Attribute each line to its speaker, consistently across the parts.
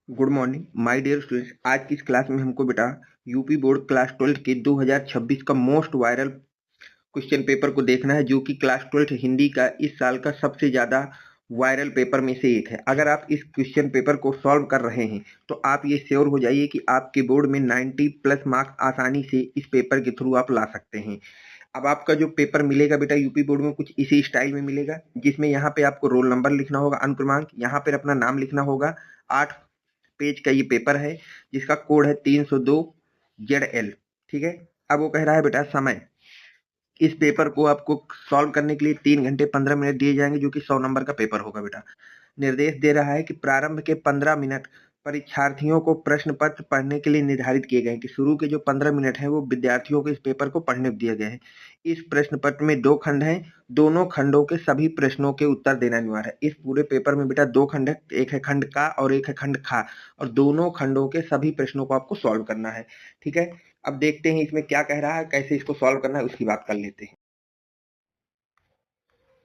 Speaker 1: Good morning my dear students. आज की इस क्लास में हमको बेटा यूपी बोर्ड क्लास 12 के 2026 का मोस्ट वायरल क्वेश्चन पेपर को देखना है, जो कि क्लास 12 हिंदी का इस साल का सबसे ज़्यादा वायरल पेपर में से एक है। अगर आप इस क्वेश्चन पेपर को सॉल्व कर रहे हैं तो आप ये श्योर हो जाइए कि आपके बोर्ड में 90 प्लस मार्क्स आसानी से इस पेपर के थ्रू आप ला सकते हैं। अब आपका जो पेपर मिलेगा बेटा यूपी बोर्ड में कुछ इसी स्टाइल में मिलेगा, जिसमें यहाँ पे आपको रोल नंबर लिखना होगा, अनुक्रमांक, यहाँ पर अपना नाम लिखना होगा। 8 पेज का ये पेपर है जिसका कोड है 302 ZL। ठीक है। अब वो कह रहा है बेटा समय। इस पेपर को आपको सॉल्व करने के लिए 3 घंटे 15 मिनट दिए जाएंगे, जो कि 100 नंबर का पेपर होगा बेटा। निर्देश दे रहा है कि प्रारंभ के 15 मिनट परीक्षार्थियों को प्रश्न पत्र पढ़ने के लिए निर्धारित किए गए हैं, कि शुरू के जो 15 मिनट हैं वो विद्यार्थियों को इस पेपर को पढ़ने को दिए गए हैं। इस प्रश्न पत्र में 2 खंड हैं, दोनों खंडों के सभी प्रश्नों के उत्तर देना अनिवार्य है। इस पूरे पेपर में बेटा 2 खंड है, एक है खंड का और एक है खंड खा, और दोनों खंडों के सभी प्रश्नों को आपको सॉल्व करना है। ठीक है। अब देखते हैं इसमें क्या कह रहा है, कैसे इसको सॉल्व करना है उसकी बात कर लेते हैं।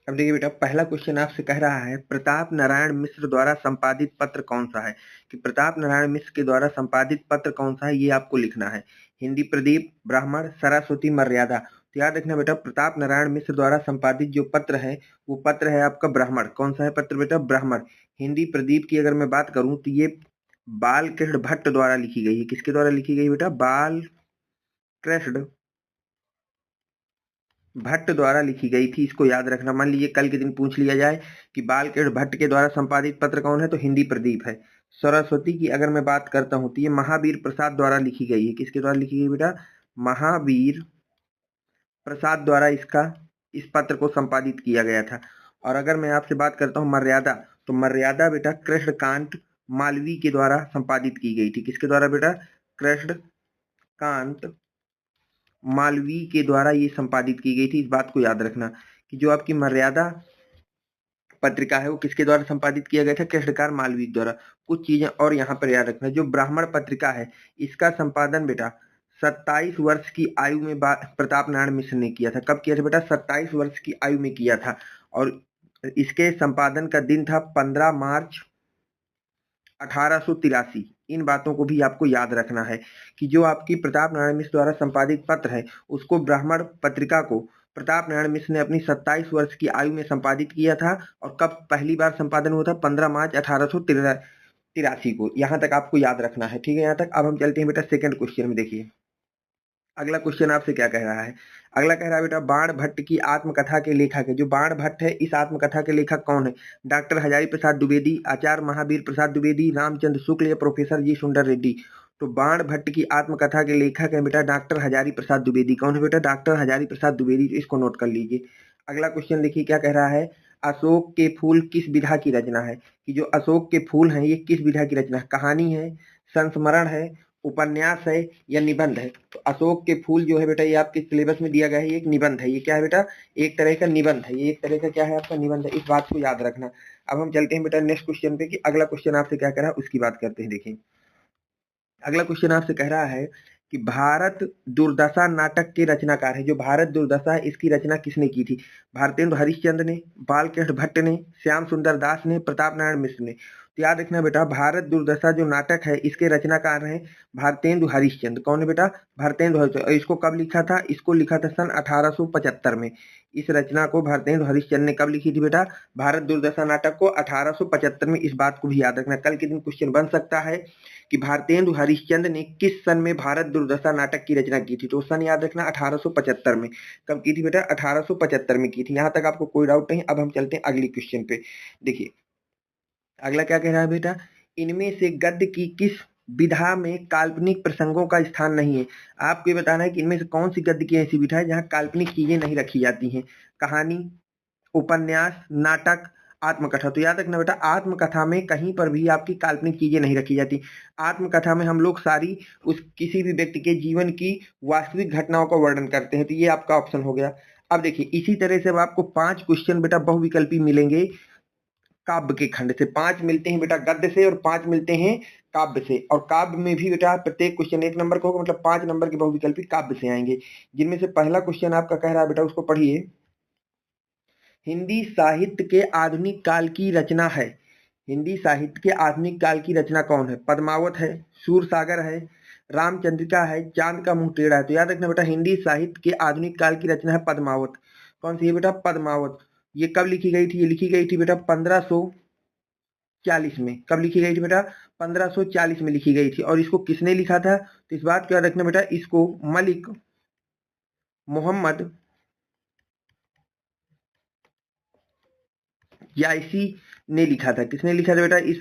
Speaker 1: अब देखिए बेटा, पहला क्वेश्चन आपसे कह रहा है प्रताप नारायण मिश्र द्वारा संपादित पत्र कौन सा है। कि प्रताप नारायण मिश्र के द्वारा संपादित पत्र कौन सा है, ये आपको लिखना है। हिंदी प्रदीप, ब्राह्मण, सरस्वती, मर्यादा। तो याद रखना बेटा, प्रताप नारायण मिश्र द्वारा संपादित जो पत्र है वो पत्र है आपका ब्राह्मण। कौन सा है पत्र बेटा? ब्राह्मण। हिंदी प्रदीप की अगर मैं बात करूं तो ये बाल कृष्ण भट्ट द्वारा लिखी गई है। किसके द्वारा लिखी गई बेटा? बाल कृष्ण भट्ट द्वारा लिखी गई थी। इसको याद रखना। मान लीजिए कल के दिन पूछ लिया जाए कि बालकृष्ण भट्ट के द्वारा संपादित पत्र कौन है, तो हिंदी प्रदीप है। सरस्वती की अगर मैं बात करता हूं तो ये महावीर प्रसाद द्वारा लिखी गई है। किसके द्वारा लिखी गई बेटा? महावीर प्रसाद द्वारा इस पत्र को संपादित किया गया था। और अगर मैं आपसे बात करता हूँ मर्यादा, तो मर्यादा बेटा कृष्णकांत मालवीय के द्वारा संपादित की गई थी। किसके द्वारा बेटा? कृष्णकांत मालवीय के द्वारा ये संपादित की गई थी। इस बात को याद रखना कि जो आपकी मर्यादा पत्रिका है वो किसके द्वारा संपादित किया गया था? कृष्णकार मालवीय द्वारा। कुछ चीजें और यहाँ पर याद रखना। जो ब्राह्मण पत्रिका है इसका संपादन बेटा 27 वर्ष की आयु में प्रताप नारायण मिश्र ने किया था। कब किया था बेटा? 27 वर्ष की आयु में किया था। और इसके संपादन का दिन था 15 मार्च 1883। इन बातों को भी आपको याद रखना है कि जो आपकी प्रताप नारायण मिश्र द्वारा संपादित पत्र है उसको ब्राह्मण पत्रिका को प्रताप नारायण मिश्र ने अपनी 27 वर्ष की आयु में संपादित किया था। और कब पहली बार संपादन हुआ था? 15 मार्च 1883 को। यहाँ तक आपको याद रखना है। ठीक है यहाँ तक। अब हम चलते हैं बेटा सेकंड क्वेश्चन में। देखिए अगला क्वेश्चन आपसे क्या कह रहा है। अगला कह रहा है बेटा बाण भट्ट की आत्मकथा के लेखक है। जो बाण भट्ट है इस आत्मकथा के लेखक कौन है? डॉक्टर हजारी प्रसाद द्विवेदी, आचार्य महावीर प्रसाद द्विवेदी, रामचंद्र शुक्ल या प्रोफेसर जी सुंदर रेड्डी। तो बाण भट्ट की आत्मकथा के लेखक है बेटा डॉक्टर हजारी प्रसाद द्विवेदी। कौन है बेटा? डॉक्टर हजारी प्रसाद द्विवेदी। तो इसको नोट कर लीजिए। अगला क्वेश्चन देखिए क्या कह रहा है। अशोक के फूल किस विधा की रचना है। कि जो अशोक के फूल हैं ये किस विधा की रचना है? कहानी है, संस्मरण है, उपन्यास है या निबंध है? तो अशोक के फूल जो है बेटा ये आपके सिलेबस में दिया गया है, ये एक निबंध है। ये क्या है बेटा? एक तरह का निबंध है। ये एक तरह का क्या है आपका? निबंध है। इस बात को याद रखना। अब हम चलते हैं बेटा नेक्स्ट क्वेश्चन पे, कि अगला क्वेश्चन आपसे क्या कह रहा है उसकी बात करते हैं। देखिए अगला क्वेश्चन आपसे कह रहा है कि भारत दुर्दशा नाटक के रचनाकार है। जो भारत दुर्दशा है इसकी रचना किसने की थी? भारतेंदु हरिश्चंद्र ने, बालकृष्ण भट्ट ने, श्याम सुंदर दास ने, प्रताप नारायण मिश्र ने। तो याद रखना बेटा भारत दुर्दशा जो नाटक है इसके रचनाकार हैं भारतेंदु हरिश्चंद्र। कौन है बेटा? भारतेंदु हरिश्चंद्र। और इसको कब लिखा था? इसको लिखा था सन 1875 में। इस रचना को भारतेंदु हरिश्चंद्र ने कब लिखी थी बेटा? भारत दुर्दशा नाटक को 1875 में। इस बात को भी याद रखना। कल के दिन क्वेश्चन बन सकता है कि भारतेंदु हरिश्चंद्र ने किस सन में भारत दुर्दशा नाटक की रचना की थी। तो सन याद रखना 1875 में। कब की थी बेटा? 1875 में की थी। यहाँ तक आपको कोई डाउट नहीं। अब हम चलते हैं अगली क्वेश्चन पे। देखिए अगला क्या कह रहा है बेटा। इनमें से गद्य की किस विधा में काल्पनिक प्रसंगों का स्थान नहीं है। आपको ये बताना है कि इनमें से कौन सी गद्य की ऐसी विधा है जहाँ काल्पनिक चीजें नहीं रखी जाती हैं। कहानी, उपन्यास, नाटक, आत्मकथा। तो याद रखना बेटा आत्मकथा में कहीं पर भी आपकी काल्पनिक चीजें नहीं रखी जाती। आत्मकथा में हम लोग सारी उस किसी भी व्यक्ति के जीवन की वास्तविक घटनाओं का वर्णन करते हैं। तो ये आपका ऑप्शन हो गया। अब देखिए इसी तरह से अब आपको 5 क्वेश्चन बेटा बहुविकल्पी मिलेंगे काव्य के खंड से। 5 मिलते हैं बेटा गद्य से और 5 मिलते हैं काव्य से। और काव्य में भी बेटा प्रत्येक क्वेश्चन 1 नंबर का होगा, मतलब 5 नंबर के बहुविकल्पी काव्य से आएंगे। जिनमें से पहला क्वेश्चन आपका कह रहा है बेटा, उसको पढ़िए। हिंदी साहित्य के आधुनिक काल की रचना है। हिंदी साहित्य के आधुनिक काल की रचना कौन है? पद्मावत है, सूरसागर है, रामचंद्रिका है, चांद का मुंह टेढ़ा है। तो याद रखना बेटा, हिंदी साहित्य के आधुनिक काल की रचना है पद्मावत। कौन सी है बेटा? पद्मावत। ये कब लिखी गई थी? ये लिखी गई थी बेटा 1540 में। कब लिखी गई थी बेटा? 1540 में लिखी गई थी। और इसको किसने लिखा था? तो इस बात को याद रखना बेटा, इसको मलिक मोहम्मद जायसी ने लिखा था। किसने लिखा था बेटा? इस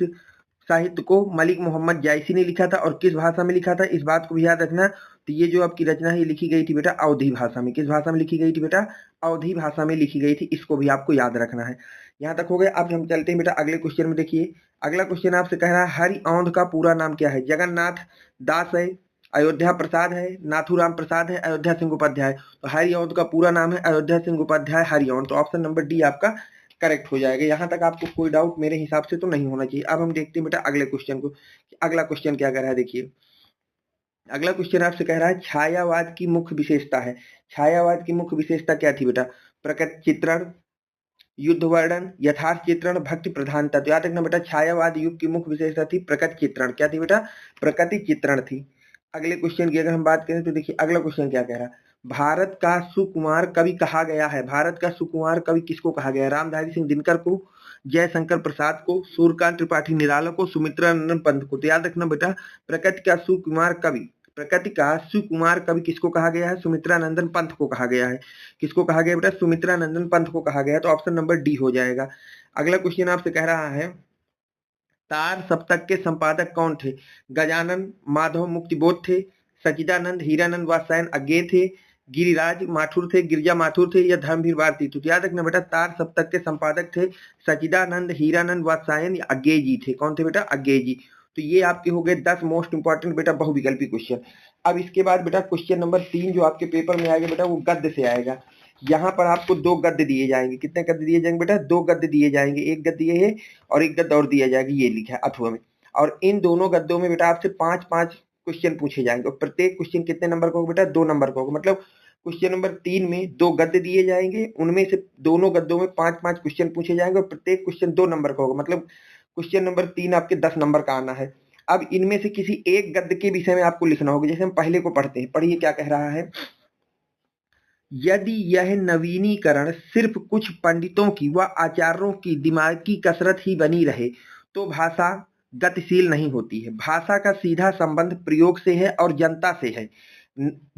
Speaker 1: साहित्य को मलिक मोहम्मद जायसी ने लिखा था। और किस भाषा में लिखा था? इस बात को भी याद रखना। तो ये जो आपकी रचना है ये लिखी गई थी बेटा अवधी भाषा में। किस भाषा में लिखी गई थी बेटा? अवधी भाषा में लिखी गई थी। इसको भी आपको याद रखना है। यहाँ तक हो गया। अब हम चलते हैं बेटा अगले क्वेश्चन में। देखिए अगला क्वेश्चन आपसे कह रहा है हरिऔंध का पूरा नाम क्या है? जगन्नाथ दास है, अयोध्या प्रसाद है, नाथूराम प्रसाद है, अयोध्या सिंह उपाध्याय। तो हरिऔंध का पूरा नाम है अयोध्या सिंह उपाध्याय हरिऔंध। तो ऑप्शन नंबर डी आपका करेक्ट हो जाएगा। यहाँ तक आपको कोई डाउट मेरे हिसाब से तो नहीं होना चाहिए। अब हम देखते हैं बेटा अगले क्वेश्चन को। अगला क्वेश्चन क्या कह रहा है? देखिए अगला क्वेश्चन आपसे कह रहा है छायावाद की मुख्य विशेषता है। छायावाद की मुख्य विशेषता क्या थी बेटा? प्रकट चित्रण, युद्ध वर्णन, यथार्थ चित्रण, भक्ति प्रधानता। तो याद रखना बेटा छायावाद युग की मुख्य विशेषता थी प्रकट चित्रण। क्या थी बेटा? प्रकृति चित्रण थी। अगले क्वेश्चन की अगर हम बात करें तो देखिए अगला क्वेश्चन क्या कह रहा है? भारत का सुकुमार कवि कहा गया है। भारत का सुकुमार कवि किसको कहा गया है? रामधारी सिंह दिनकर को, जयशंकर प्रसाद को, सूर्यकांत त्रिपाठी निराला को, सुमित्रा नंदन पंत को। तो याद रखना बेटा प्रकृति का सुकुमार कवि, प्रकृति का सुकुमार कवि किसको कहा गया है? सुमित्रा नंदन पंत को कहा गया है। किसको कहा गया बेटा? सुमित्रा नंदन पंत को कहा गया है। तो ऑप्शन नंबर डी हो जाएगा। अगला क्वेश्चन आपसे कह रहा है तार सप्तक के संपादक कौन थे? गजानन माधव मुक्तिबोध थे, सच्चिदानंद हीरानंद वात्स्यायन अज्ञे थे, गिरिराज माथुर थे, गिरिजा माथुर थे या धर्मवीर भारती। तो याद रखना बेटा तार सप्तक के संपादक थे सच्चिदानंद हीरानंद वात्स्यायन या अज्ञे जी थे। कौन थे बेटा? अज्ञे जी। तो ये आपके हो गए 10 मोस्ट इंपॉर्टेंट बेटा बहुविकल्पी क्वेश्चन। अब इसके बाद बेटा क्वेश्चन नंबर 3 जो आपके पेपर में आएगा बेटा वो गद्य से आएगा। यहाँ पर आपको 2 गद्य दिए जाएंगे। कितने गद्य दिए जाएंगे बेटा? 2 गद्य दिए जाएंगे। एक गद्य ये है और एक गद्य और दिया जाएगा, ये लिखा है अथवा में। और इन दोनों गद्यों में बेटा आपसे 5-5 क्वेश्चन पूछे जाएंगे। और प्रत्येक क्वेश्चन कितने नंबर का होगा बेटा? 2 नंबर का होगा। मतलब क्वेश्चन नंबर 3 में 2 गद्य दिए जाएंगे, उनमें से दोनों गद्यों में 5-5 क्वेश्चन पूछे जाएंगे और प्रत्येक क्वेश्चन 2 नंबर का होगा। मतलब क्वेश्चन नंबर 3 आपके 10 नंबर का आना है। अब इनमें से किसी एक गद्य के विषय में आपको लिखना होगा। जैसे हम पहले को पढ़ते हैं, पढ़िए क्या कह रहा है। यदि यह नवीनीकरण सिर्फ कुछ पंडितों की व आचार्यों की दिमागी कसरत ही बनी रहे तो भाषा गतिशील नहीं होती है। भाषा का सीधा संबंध प्रयोग से है और जनता से है।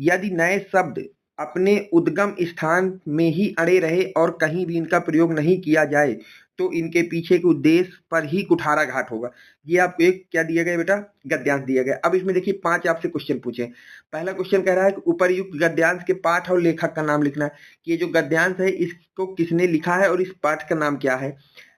Speaker 1: यदि नए शब्द अपने उद्गम स्थान में ही अड़े रहे और कहीं भी इनका प्रयोग नहीं किया जाए तो इनके पीछे के उद्देश्य पर ही कुठाराघात होगा। ये आपको एक क्या दिया गया बेटा? गद्यांश दिया गया। अब इसमें देखिए 5 आपसे क्वेश्चन पूछे। पहला क्वेश्चन कह रहा है कि उपर्युक्त गद्यांश के पाठ और लेखक का नाम लिखना है कि ये जो गद्यांश है इसको किसने लिखा है और इस पाठ का नाम क्या है।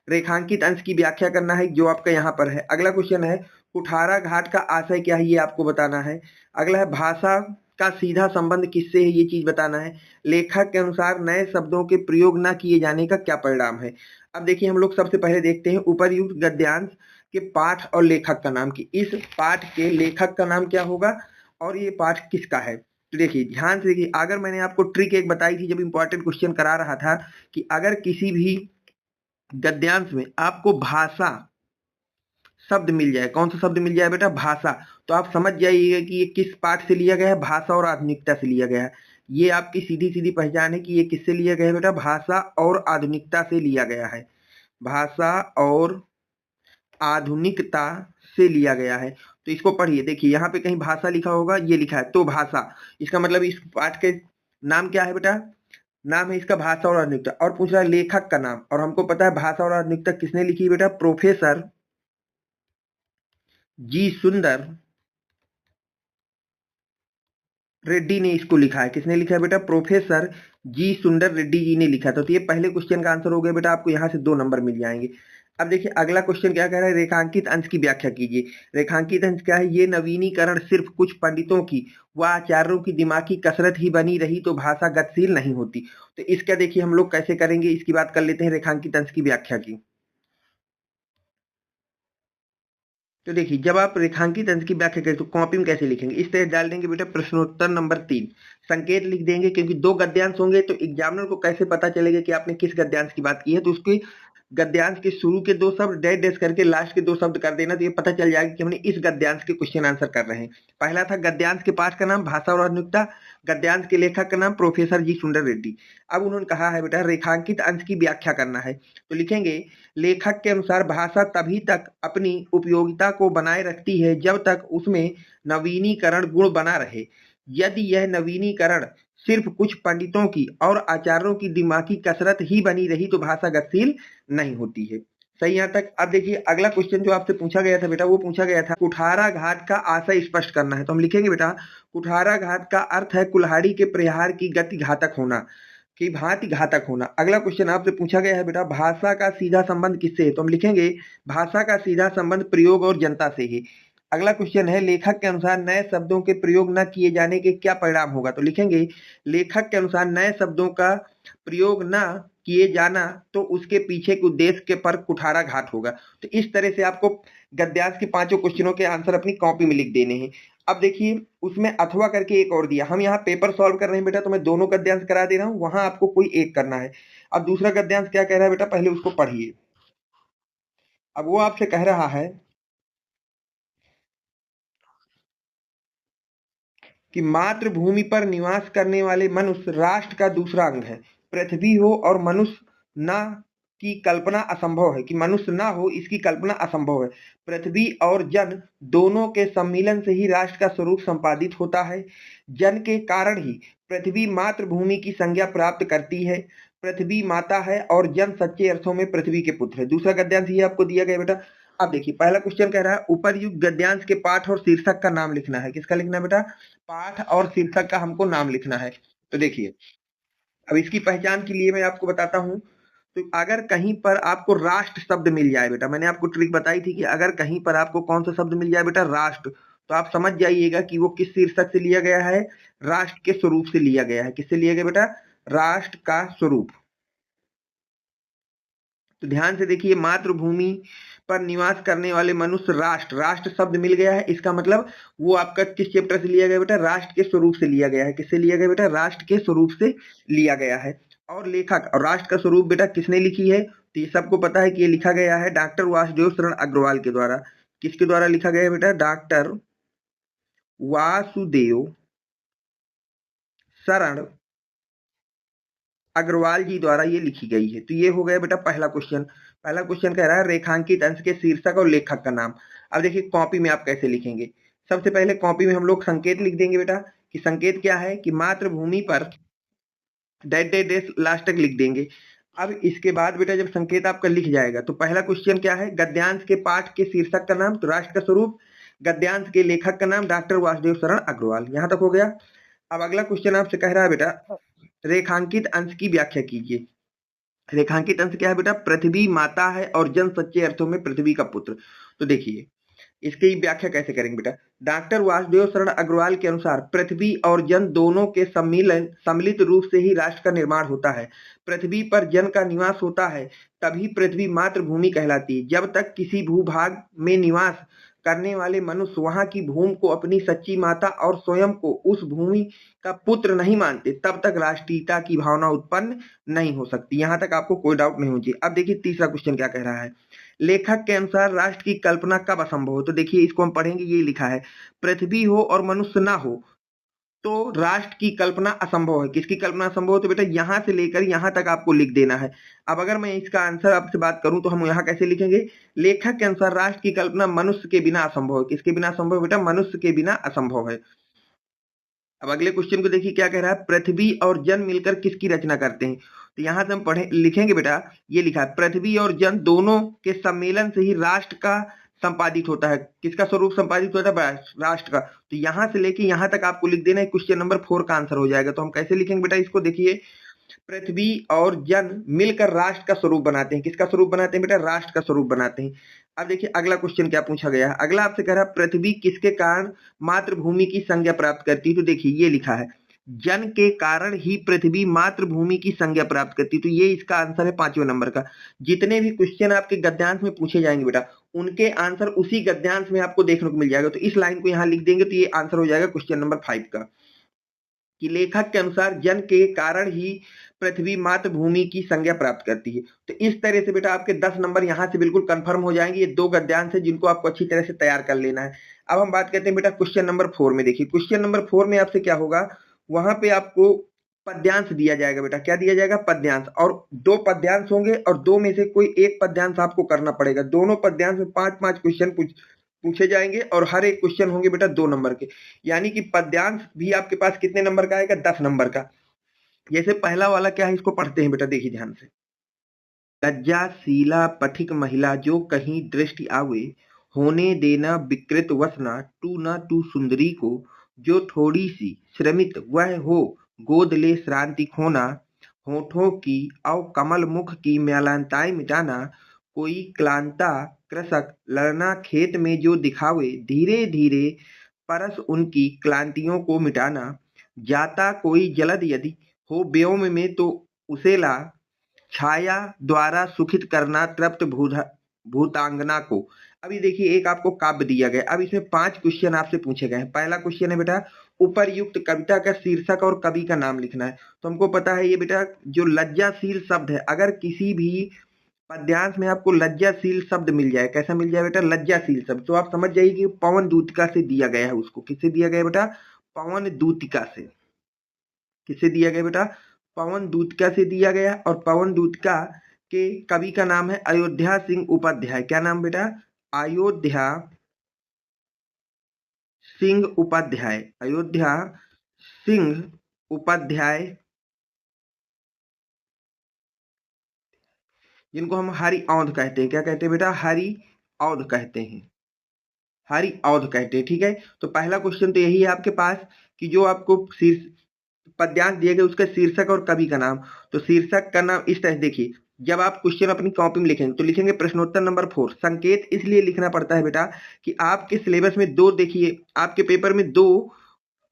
Speaker 1: रेखांकित अंश की व्याख्या करना है जो आपका यहाँ पर है। अगला क्वेश्चन है कुठाराघात का आशय क्या है, ये आपको बताना है। अगला है भाषा का सीधा संबंध किससे है, ये चीज बताना है। लेखक के अनुसार नए शब्दों के प्रयोग न किए जाने का क्या परिणाम है। अब देखिए हम लोग सबसे पहले देखते हैं उपर्युक्त गद्यांश के पाठ और लेखक का नाम कि इस पाठ के लेखक का नाम क्या होगा और ये पाठ किसका है। तो देखिए ध्यान से देखिए, अगर मैंने आपको ट्रिक एक बताई थी जब इंपॉर्टेंट क्वेश्चन करा रहा था कि अगर किसी भी गद्यांश में आपको भाषा शब्द मिल जाए, कौन सा शब्द मिल जाए बेटा? भाषा, तो आप समझ जाइएगा कि ये किस पाठ से लिया गया है। भाषा और आधुनिकता से लिया गया है। ये आपकी सीधी सीधी पहचान है कि ये किससे लिया गया है बेटा? भाषा और आधुनिकता से लिया गया है। भाषा और आधुनिकता से लिया गया है। तो इसको पढ़िए, देखिए यहाँ पे कहीं भाषा लिखा होगा, ये लिखा है तो भाषा। इसका मतलब इस पाठ के नाम क्या है बेटा? नाम है इसका भाषा और आधुनिकता। और पूछ रहा है लेखक का नाम, और हमको पता है भाषा और आधुनिकता किसने लिखी बेटा? प्रोफेसर जी सुंदर रेड्डी ने इसको लिखा है। किसने लिखा है बेटा? प्रोफेसर जी सुंदर रेड्डी जी ने लिखा था। तो ये पहले क्वेश्चन का आंसर हो गया बेटा, आपको यहाँ से 2 नंबर मिल जाएंगे। अब देखिए अगला क्वेश्चन क्या कह रहा है, रेखांकित अंश की व्याख्या कीजिए। रेखांकित अंश क्या है? ये नवीनीकरण सिर्फ कुछ पंडितों की व आचार्यों की दिमागी कसरत ही बनी रही तो भाषा गतिशील नहीं होती। तो इसका देखिए हम लोग कैसे करेंगे, इसकी बात कर लेते हैं रेखांकित अंश की व्याख्या की। तो देखिए जब आप रेखांकित अंश की व्याख्या करें तो कॉपी में कैसे लिखेंगे, इस तरह डाल देंगे बेटा प्रश्नोत्तर नंबर 3, संकेत लिख देंगे क्योंकि 2 गद्यांश होंगे तो एग्जामिनर को कैसे पता चलेगा कि आपने किस गद्यांश की बात की है। तो उसकी गद्यांश के शुरू के 2 शब्द डैश डैश करके लास्ट के 2 शब्द कर देना, तो ये पता चल जाएगा कि हमने इस गद्यांश के क्वेश्चन आंसर कर रहे हैं। पहला था गद्यांश के पाठ का नाम भाषा और आधुनिकता, गद्यांश के लेखक का नाम प्रोफेसर जी सुंदर रेड्डी। अब उन्होंने कहा है बेटा रेखांकित अंश की व्याख्या करना है, तो लिखेंगे लेखक के अनुसार भाषा तभी तक अपनी उपयोगिता को बनाए रखती है जब तक उसमें नवीनीकरण गुण बना रहे। यदि यह नवीनीकरण सिर्फ कुछ पंडितों की और आचार्यों की दिमागी कसरत ही बनी रही तो भाषा गतिशील नहीं होती है। सही यहाँ तक। अब देखिए अगला क्वेश्चन जो आपसे पूछा गया था बेटा, वो पूछा गया था कुठाराघात का आशय स्पष्ट करना है, तो हम लिखेंगे बेटा कुठाराघात का अर्थ है कुल्हाड़ी के प्रहार की गति घातक होना, की भांति घातक होना। अगला क्वेश्चन आपसे पूछा गया है बेटा भाषा का सीधा संबंध किससे है, तो हम लिखेंगे भाषा का सीधा संबंध प्रयोग और जनता से है। अगला क्वेश्चन है लेखक के अनुसार नए शब्दों के प्रयोग न किए जाने के क्या परिणाम होगा, तो लिखेंगे लेखक के अनुसार नए शब्दों का प्रयोग न किए जाना तो उसके पीछे के उद्देश्य के पर कुठाराघात होगा। तो इस तरह से आपको गद्यांश के 5 क्वेश्चनों के आंसर अपनी कॉपी में लिख देने हैं। अब देखिए उसमें अथवा करके एक और दिया, हम यहाँ पेपर सॉल्व कर रहे हैं बेटा, तो मैं दोनों गद्यांश करा दे रहा हूँ, वहां आपको कोई एक करना है। अब दूसरा गद्यांश क्या कह रहा है बेटा, पहले उसको पढ़िए। अब वो आपसे कह रहा है कि मातृभूमि पर निवास करने वाले मनुष्य राष्ट्र का दूसरा अंग है। पृथ्वी हो और मनुष्य ना की कल्पना असंभव है, कि मनुष्य ना हो इसकी कल्पना असंभव है। पृथ्वी और जन दोनों के सम्मिलन से ही राष्ट्र का स्वरूप संपादित होता है। जन के कारण ही पृथ्वी मातृभूमि की संज्ञा प्राप्त करती है। पृथ्वी माता है और जन सच्चे अर्थों में पृथ्वी के पुत्र है। दूसरा गद्यांश ये आपको दिया गया बेटा। अब देखिए पहला क्वेश्चन कह रहा है उपर्युक्त गद्यांश के पाठ और शीर्षक का नाम लिखना है। किसका लिखना है बेटा, पाठ और शीर्षक का हमको नाम लिखना है। तो देखिए अब इसकी पहचान के लिए मैं आपको बताता हूं, तो अगर कहीं पर आपको राष्ट्र शब्द मिल जाए बेटा, मैंने आपको ट्रिक बताई थी कि अगर कहीं पर आपको कौन सा शब्द मिल जाए बेटा राष्ट्र, तो आप समझ जाइएगा कि वो किस शीर्षक से लिया गया है, राष्ट्र के स्वरूप से लिया गया है। किससे लिया गया बेटा, राष्ट्र का स्वरूप। तो ध्यान से देखिए मातृभूमि पर निवास करने वाले मनुष्य राष्ट्र, राष्ट्र शब्द मिल गया है, इसका मतलब वो आपका किस चैप्टर से लिया गया बेटा, राष्ट्र के स्वरूप से लिया गया है। किससे लिया गया बेटा, राष्ट्र के स्वरूप से लिया गया है। और लेखक और राष्ट्र का स्वरूप बेटा किसने लिखी है, तो ये सबको पता है कि ये लिखा गया है डॉक्टर वासुदेव शरण अग्रवाल के द्वारा। किसके द्वारा लिखा गया है बेटा, डॉक्टर वासुदेव शरण अग्रवाल जी द्वारा ये लिखी गई है। तो ये हो गया बेटा पहला क्वेश्चन। पहला क्वेश्चन कह रहा है रेखांकित अंश के शीर्षक और लेखक का नाम। अब देखिए कॉपी में आप कैसे लिखेंगे। सबसे पहले कॉपी में हम लोग संकेत लिख देंगे बेटा, कि संकेत क्या है, कि मातृभूमि पर डैश डैश डैश लास्ट तक लिख देंगे। अब इसके बाद बेटा जब संकेत आपका लिख जाएगा तो पहला क्वेश्चन क्या है, गद्यांश के पाठ के शीर्षक का नाम, तो राष्ट्र का स्वरूप, गद्यांश के लेखक का नाम डॉक्टर वासुदेव शरण अग्रवाल। यहां तक हो गया। अब अगला क्वेश्चन आपसे कह रहा है बेटा रेखांकित अंश की व्याख्या कीजिए। रेखांकित अंश क्या है बेटा, पृथ्वी माता है और जन सच्चे अर्थों में पृथ्वी का पुत्र। तो देखिए इसकी व्याख्या कैसे करेंगे बेटा, डॉक्टर वासुदेव शरण अग्रवाल के अनुसार पृथ्वी और जन दोनों के सम्मिलित रूप से ही राष्ट्र का निर्माण होता है। पृथ्वी पर जन का निवास होता है तभी पृथ्वी मातृभूमि कहलाती है। जब तक किसी भूभाग में निवास करने वाले मनुष्य वहां की भूमि को अपनी सच्ची माता और स्वयं को उस भूमि का पुत्र नहीं मानते तब तक राष्ट्रीयता की भावना उत्पन्न नहीं हो सकती। यहां तक आपको कोई डाउट नहीं होना चाहिए। अब देखिए तीसरा क्वेश्चन क्या कह रहा है, लेखक के अनुसार राष्ट्र की कल्पना कब असंभव हो, तो देखिए इसको हम पढ़ेंगे। ये लिखा है पृथ्वी हो और मनुष्य ना हो तो राष्ट्र की कल्पना असंभव है। किसकी कल्पना असंभव है, तो बेटा यहां से लेकर यहां तक आपको लिख देना है। अब अगर मैं इसका आंसर आपसे बात करूं तो हम यहां कैसे लिखेंगे, लेखक के अनुसार राष्ट्र की कल्पना मनुष्य के बिना असंभव है। किसके बिना असंभव है बेटा, मनुष्य के बिना असंभव है। अब अगले क्वेश्चन को देखिए क्या कह रहा है, पृथ्वी और जन मिलकर किसकी रचना करते हैं, तो यहां से हम पढ़े लिखेंगे बेटा, ये लिखा है पृथ्वी और जन दोनों के सम्मेलन से ही राष्ट्र का संपादित होता है। किसका स्वरूप संपादित होता है, राष्ट्र का। तो यहां से लेके यहां तक आपको लिख देना है, क्वेश्चन नंबर 4 का आंसर हो जाएगा। तो हम कैसे लिखेंगे बेटा इसको, देखिए पृथ्वी और जन मिलकर राष्ट्र का स्वरूप बनाते हैं। किसका स्वरूप बनाते हैं बेटा, राष्ट्र का स्वरूप बनाते हैं। अब देखिए अगला क्वेश्चन क्या पूछा गया है, अगला आपसे कह रहा है पृथ्वी किसके कारण मातृभूमि की संज्ञा प्राप्त करती है, तो देखिए ये लिखा है जन के कारण ही पृथ्वी मातृभूमि की संज्ञा प्राप्त करती है। तो ये इसका आंसर है 5वें नंबर का। जितने भी क्वेश्चन आपके गद्यांश में पूछे जाएंगे बेटा उनके आंसर उसी गद्यांश में आपको देखने को मिल जाएगा। तो इस लाइन को यहाँ लिख देंगे तो ये आंसर हो जाएगा क्वेश्चन नंबर 5 का। कि लेखक के अनुसार जन के कारण ही पृथ्वी मातृभूमि की संज्ञा प्राप्त करती है। तो इस तरह से बेटा आपके 10 नंबर यहाँ से बिल्कुल कंफर्म हो जाएंगे। ये 2 गद्यांश है जिनको आपको अच्छी तरह से तैयार कर लेना है। अब हम बात करते हैं बेटा क्वेश्चन नंबर 4 में। देखिए क्वेश्चन नंबर 4 में आपसे क्या होगा, वहां पे आपको पद्यांश दिया जाएगा बेटा। क्या दिया जाएगा? पद्यांश। और 2 पद्यांश होंगे और 2 में से कोई एक पद्यांश आपको करना पड़ेगा। दोनों पद्यांश में 5-5 क्वेश्चन पूछे जाएंगे और हर एक क्वेश्चन होंगे बेटा 2 नंबर के। यानी कि पद्यांश भी आपके पास कितने नंबर का आएगा? 10 नंबर का। जैसे पहला वाला क्या है, इसको पढ़ते हैं बेटा, देखिए ध्यान से। लज्जाशीला पथिक महिला जो कहीं दृष्टि आवे, होने देना विकृत वसना, टू सुंदरी को, जो थोड़ी सी श्रमित वह हो, गोद ले श्रांति खोना, होठों की अव कमल मुख की म्यालताएं मिटाना, कोई क्लांता कृषक लड़ना खेत में जो दिखावे, धीरे धीरे परस उनकी क्लांतियों को मिटाना, जाता कोई जलद यदि हो व्योम में तो उसे ला, छाया द्वारा सुखित करना तृप्त भूतांगना को। अभी देखिए एक आपको काव्य दिया गया। अब इसमें 5 क्वेश्चन आपसे पूछे गए हैं। पहला क्वेश्चन है बेटा, उपरयुक्त कविता का शीर्षक और कवि का नाम लिखना है। तो हमको पता है ये बेटा जो लज्जाशील शब्द है, अगर किसी भी पद्यांश में आपको लज्जाशील शब्द मिल जाए, कैसा मिल जाए बेटा? लज्जाशील शब्द, तो आप समझ जाइए कि पवन दूतिका से दिया गया है उसको। किससे दिया गया बेटा? पवन दूतिका से। किससे दिया गया बेटा? पवन दूतिका से दिया गया। और पवन दूतिका के कवि का नाम है अयोध्या सिंह उपाध्याय। क्या नाम बेटा? अयोध्या सिंह उपाध्याय। अयोध्या सिंह उपाध्याय, जिनको हम हरि औंध कहते हैं। क्या कहते हैं बेटा? हरि औंध कहते हैं। हरि औंध कहते हैं, ठीक है। तो पहला क्वेश्चन तो यही है आपके पास कि जो आपको शीर्ष पद्यांश दिए गए उसका शीर्षक और कवि का नाम। तो शीर्षक का नाम इस तरह देखिए, जब आप क्वेश्चन अपनी कॉपी में लिखेंगे तो लिखेंगे प्रश्नोत्तर नंबर 4। संकेत इसलिए लिखना पड़ता है बेटा कि आपके सिलेबस में 2, देखिए आपके पेपर में 2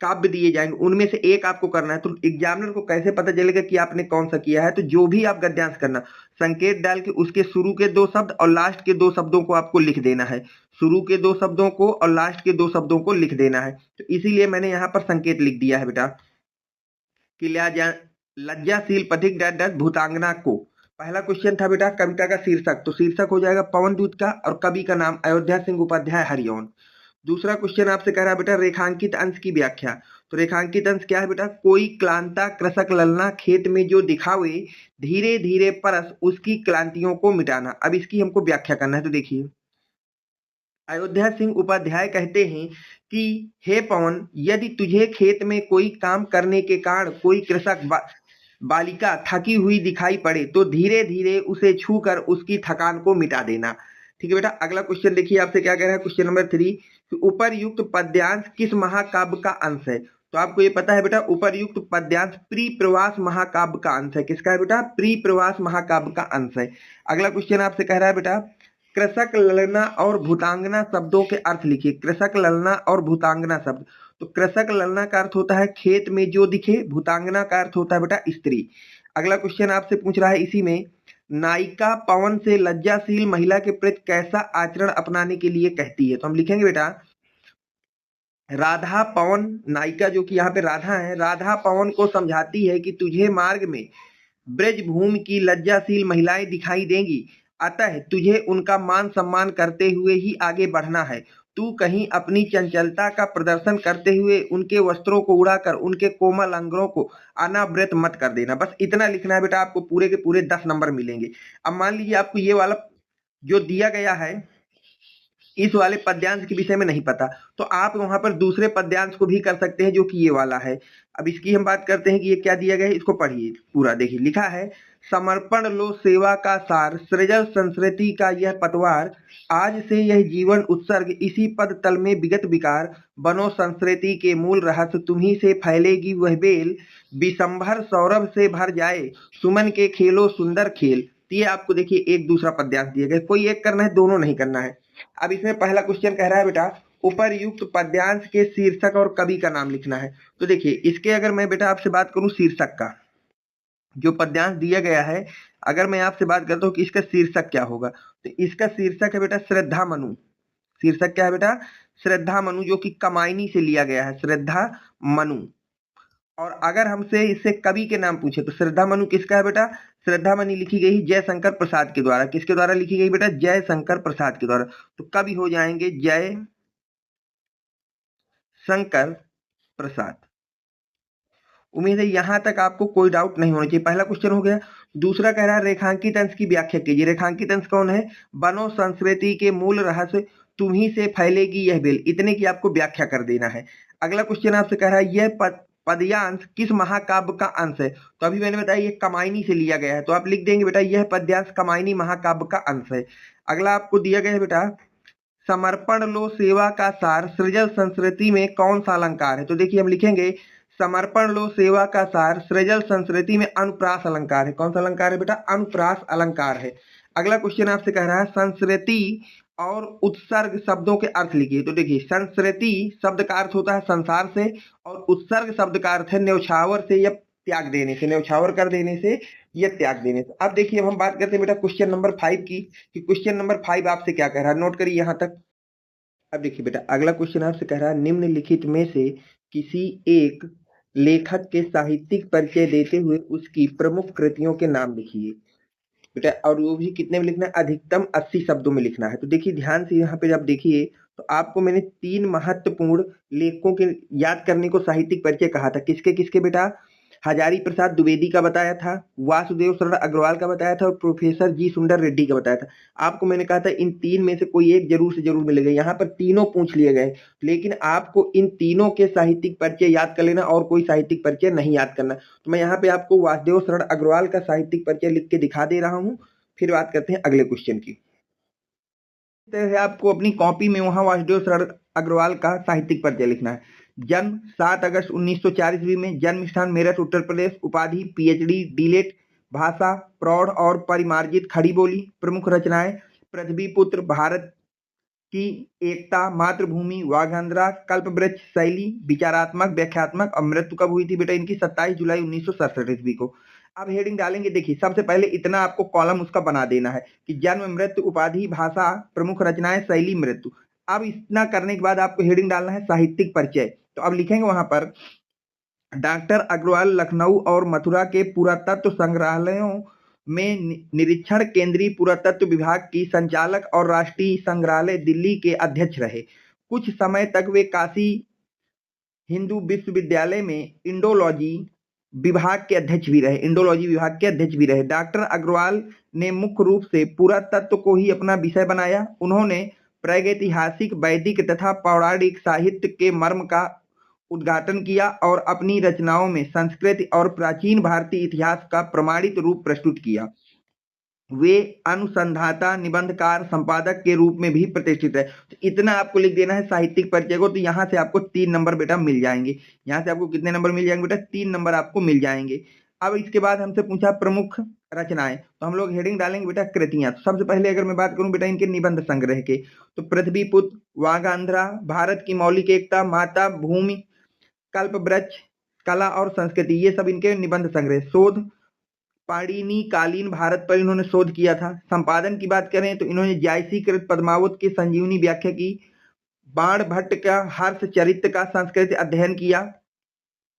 Speaker 1: काव्य दिए जाएंगे, उनमें से एक आपको करना है। तो एग्जामिनर को कैसे पता चलेगा कि आपने कौन सा किया है? तो जो भी आप गद्यांश करना, संकेत डाल के उसके शुरू के 2 शब्द और लास्ट के 2 शब्दों को आपको लिख देना है। शुरू के 2 शब्दों को और लास्ट के 2 शब्दों को लिख देना है। तो इसीलिए मैंने यहाँ पर संकेत लिख दिया है बेटा कि लज्जाशील पथिक डैश डैश भूतांगना को। पहला क्वेश्चन था बेटा कविता का शीर्षक, तो शीर्षक हो जाएगा पवन दूत का, और कवि का नाम अयोध्या सिंह उपाध्याय हरिओंठ। दूसरा क्वेश्चन आपसे कह रहा है बेटा रेखांकित अंश की व्याख्या। तो रेखांकित अंश क्या है बेटा? कोई क्लांता कृषक ललना खेत में जो दिखावे, धीरे धीरे परस उसकी क्लांतियों को मिटाना। अब इसकी हमको व्याख्या करना है। तो देखिए अयोध्या सिंह उपाध्याय कहते हैं कि हे पवन, यदि तुझे खेत में कोई काम करने के कारण कोई कृषक बालिका थकी हुई दिखाई पड़े तो धीरे धीरे उसे छूकर उसकी थकान को मिटा देना। ठीक है बेटा। अगला क्वेश्चन देखिए आपसे क्या कह रहा है, क्वेश्चन नंबर 3, उपरयुक्त पद्यांश किस महाकाव्य का अंश है? तो आपको ये पता है बेटा उपरयुक्त पद्यांश प्री प्रवास महाकाव्य का अंश है। किसका है बेटा? प्री प्रवास महाकाव्य का अंश है। अगला क्वेश्चन आपसे कह रहा है बेटा कृषक ललना और भूतांगना शब्दों के अर्थ लिखिए। कृषक ललना और भूतांगना शब्द, तो कृषक ललना का अर्थ होता है खेत में जो दिखे, भूतांगना का अर्थ होता है बेटा स्त्री। अगला क्वेश्चन आपसे पूछ रहा है इसी में, नायिका पवन से लज्जाशील महिला के प्रति कैसा आचरण अपनाने के लिए कहती है? तो हम लिखेंगे बेटा राधा पवन, नायिका जो कि यहाँ पे राधा है, राधा पवन को समझाती है कि तुझे मार्ग में ब्रजभूमि की लज्जाशील महिलाएं दिखाई देंगी, अतः तुझे उनका मान सम्मान करते हुए ही आगे बढ़ना है। तू कहीं अपनी चंचलता का प्रदर्शन करते हुए उनके वस्त्रों को उड़ाकर उनके कोमल अंगों को अनावृत मत कर देना। बस इतना लिखना है बेटा, आपको पूरे के पूरे 10 नंबर मिलेंगे। अब मान लीजिए आपको ये वाला जो दिया गया है इस वाले पद्यांश के विषय में नहीं पता, तो आप वहां पर दूसरे पद्यांश को भी कर सकते हैं जो कि ये वाला है। अब इसकी हम बात करते हैं कि ये क्या दिया गया है, इसको पढ़िए पूरा। देखिए लिखा है समर्पण लो सेवा का सार, सृजल संस्कृति का यह पतवार, आज से यह जीवन उत्सर्ग इसी पद तल में विगत विकार, बनो संस्कृति के मूल रहस्य तुम्ही से फैलेगी वह बेल, विशंभर सौरभ से भर जाए सुमन के खेलो सुंदर खेल। ये आपको देखिए एक दूसरा पद्यांश दिया गया, कोई एक करना है, दोनों नहीं करना है। अब इसमें पहला क्वेश्चन कह रहा है बेटा उपरयुक्त पद्यांश के शीर्षक और कवि का नाम लिखना है। तो देखिए इसके अगर मैं बेटा आपसे बात करूं शीर्षक का, जो पद्यांश दिया गया है, अगर मैं आपसे बात करता हूं कि इसका शीर्षक क्या होगा, तो इसका शीर्षक है बेटा श्रद्धा मनु। शीर्षक क्या है बेटा? श्रद्धा मनु, जो कि कमायनी से लिया गया है। श्रद्धा मनु, और अगर हमसे इससे कवि के नाम पूछे तो श्रद्धामनु किसका है बेटा? श्रद्धामणि लिखी गई जयशंकर प्रसाद के द्वारा। किसके द्वारा लिखी गई बेटा? जयशंकर प्रसाद के द्वारा। तो कवि हो जाएंगे जय शंकर प्रसाद। उम्मीद है यहां तक आपको कोई डाउट नहीं होना चाहिए। पहला क्वेश्चन हो गया। दूसरा कह रहा है रेखांकित अंश की व्याख्या कीजिए। रेखांकित अंश कौन है? वनो संस्कृति के मूल रहस्य तुम्ही से फैलेगी यह बेल, इतने की आपको व्याख्या कर देना है। अगला क्वेश्चन आपसे कह रहा है यह पद्यांश किस महाकाव्य का अंश है? तो अभी मैंने बताया ये कमायनी से लिया गया है, तो आप लिख देंगे बेटा यह पद्यांश कमायनी महाकाव्य का अंश है। अगला आपको दिया गया है बेटा समर्पण लो सेवा का सार सृजल संस्कृति में कौन सा अलंकार है? तो देखिए हम लिखेंगे समर्पण लो सेवा का सार सृजल संस्कृति में अनुप्रास अलंकार है। कौन सा अलंकार है बेटा? अनुप्रास अलंकार है। अगला क्वेश्चन आपसे कह रहा है संस्कृति और उत्सर्ग शब्दों के अर्थ लिखिए। तो देखिए संस्कृति शब्द का अर्थ होता है संसार से, और उत्सर्ग शब्द का अर्थ है न्यौछावर से या त्याग देने से, न्यौछावर कर देने से या त्याग देने से। अब देखिए अब हम बात करते हैं बेटा क्वेश्चन नंबर 5 की, कि क्वेश्चन नंबर 5 आपसे क्या कह रहा है, नोट करिए यहां तक। अब देखिए बेटा अगला क्वेश्चन आपसे कह रहा है निम्नलिखित में से किसी एक लेखक के साहित्यिक परिचय देते हुए उसकी प्रमुख कृतियों के नाम लिखिए। बेटा और वो भी कितने में लिखना है? अधिकतम 80 शब्दों में लिखना है। तो देखिए ध्यान से यहाँ पे जब देखिए तो आपको मैंने 3 महत्वपूर्ण लेखकों के याद करने को साहित्यिक परिचय कहा था। किसके किसके बेटा? हजारी प्रसाद द्विवेदी का बताया था, वासुदेव शरण अग्रवाल का बताया था, और प्रोफेसर जी सुंदर रेड्डी का बताया था। आपको मैंने कहा था इन 3 में से कोई एक जरूर से जरूर मिलेगा। यहाँ पर तीनों पूछ लिए गए, लेकिन आपको इन तीनों के साहित्यिक परिचय याद कर लेना और कोई साहित्यिक परिचय नहीं याद करना। तो मैं यहाँ पे आपको वासुदेव शरण अग्रवाल का साहित्यिक परिचय लिख के दिखा दे रहा हूँ। फिर बात करते हैं अगले क्वेश्चन की। है आपको अपनी कॉपी में वहां वासुदेव शरण अग्रवाल का साहित्यिक परिचय लिखना है। जन्म 7 अगस्त 1904 ईस्वी में, जन्म स्थान मेरठ उत्तर प्रदेश, उपाधि पीएचडी डीलेट, भाषा प्रौढ़ और परिमार्जित खड़ी बोली, प्रमुख रचनाएं पृथ्वी पुत्र, भारत की एकता, मातृभूमि, वाघांद्रा, कल्पवृक्ष, शैली, विचारात्मक, व्याख्यात्मक। और मृत्यु कब हुई थी बेटा इनकी? 27 जुलाई 1967 ईस्वी को। अब हेडिंग डालेंगे। देखिए सबसे पहले इतना आपको कॉलम उसका बना देना है कि जन्म, मृत्यु, उपाधि, भाषा, प्रमुख रचनाएं, शैली, मृत्यु। अब इतना करने के बाद आपको हेडिंग डालना है साहित्यिक परिचय। तो अब लिखेंगे वहां पर डॉक्टर अग्रवाल लखनऊ और मथुरा के पुरातत्व संग्रहालयों में निरीक्षण, केंद्रीय पुरातत्व विभाग की संचालक और राष्ट्रीय संग्रहालय दिल्ली के अध्यक्ष रहे। कुछ समय तक वे काशी हिंदू विश्वविद्यालय में इंडोलॉजी विभाग के अध्यक्ष भी रहे। इंडोलॉजी विभाग के अध्यक्ष भी रहे। डॉक्टर अग्रवाल ने मुख्य रूप से पुरातत्व को ही अपना विषय बनाया। उन्होंने प्रागैतिहासिक, वैदिक तथा पौराणिक साहित्य के मर्म का उद्घाटन किया और अपनी रचनाओं में संस्कृत और प्राचीन भारतीय इतिहास का प्रमाणित रूप प्रस्तुत किया। वे अनुसंधाता, निबंधकार, संपादक के रूप में भी प्रतिष्ठित है। तो इतना आपको लिख देना है साहित्यिक परिचय को। तो यहाँ से आपको 3 नंबर बेटा मिल जाएंगे। यहाँ से आपको कितने नंबर मिल जाएंगे बेटा? 3 नंबर आपको मिल जाएंगे। अब इसके बाद हमसे पूछा प्रमुख रचनाएं, तो हम लोग हेडिंग डालेंगे बेटा कृतियां। तो सबसे पहले अगर मैं बात करूं बेटा इनके निबंध संग्रह के, तो पृथ्वी पुत्र, वाघांध्रा, भारत की मौलिक एकता, माता भूमि, कल्पवृक्ष, कला और संस्कृति, ये सब इनके निबंध संग्रह। शोध पाणिनि कालीन भारत पर इन्होंने शोध किया था। संपादन की बात करें तो इन्होंने जायसीकृत पद्मावत की संजीवनी व्याख्या की, बाण भट्ट का हर्ष चरित्र का संस्कृत अध्ययन किया।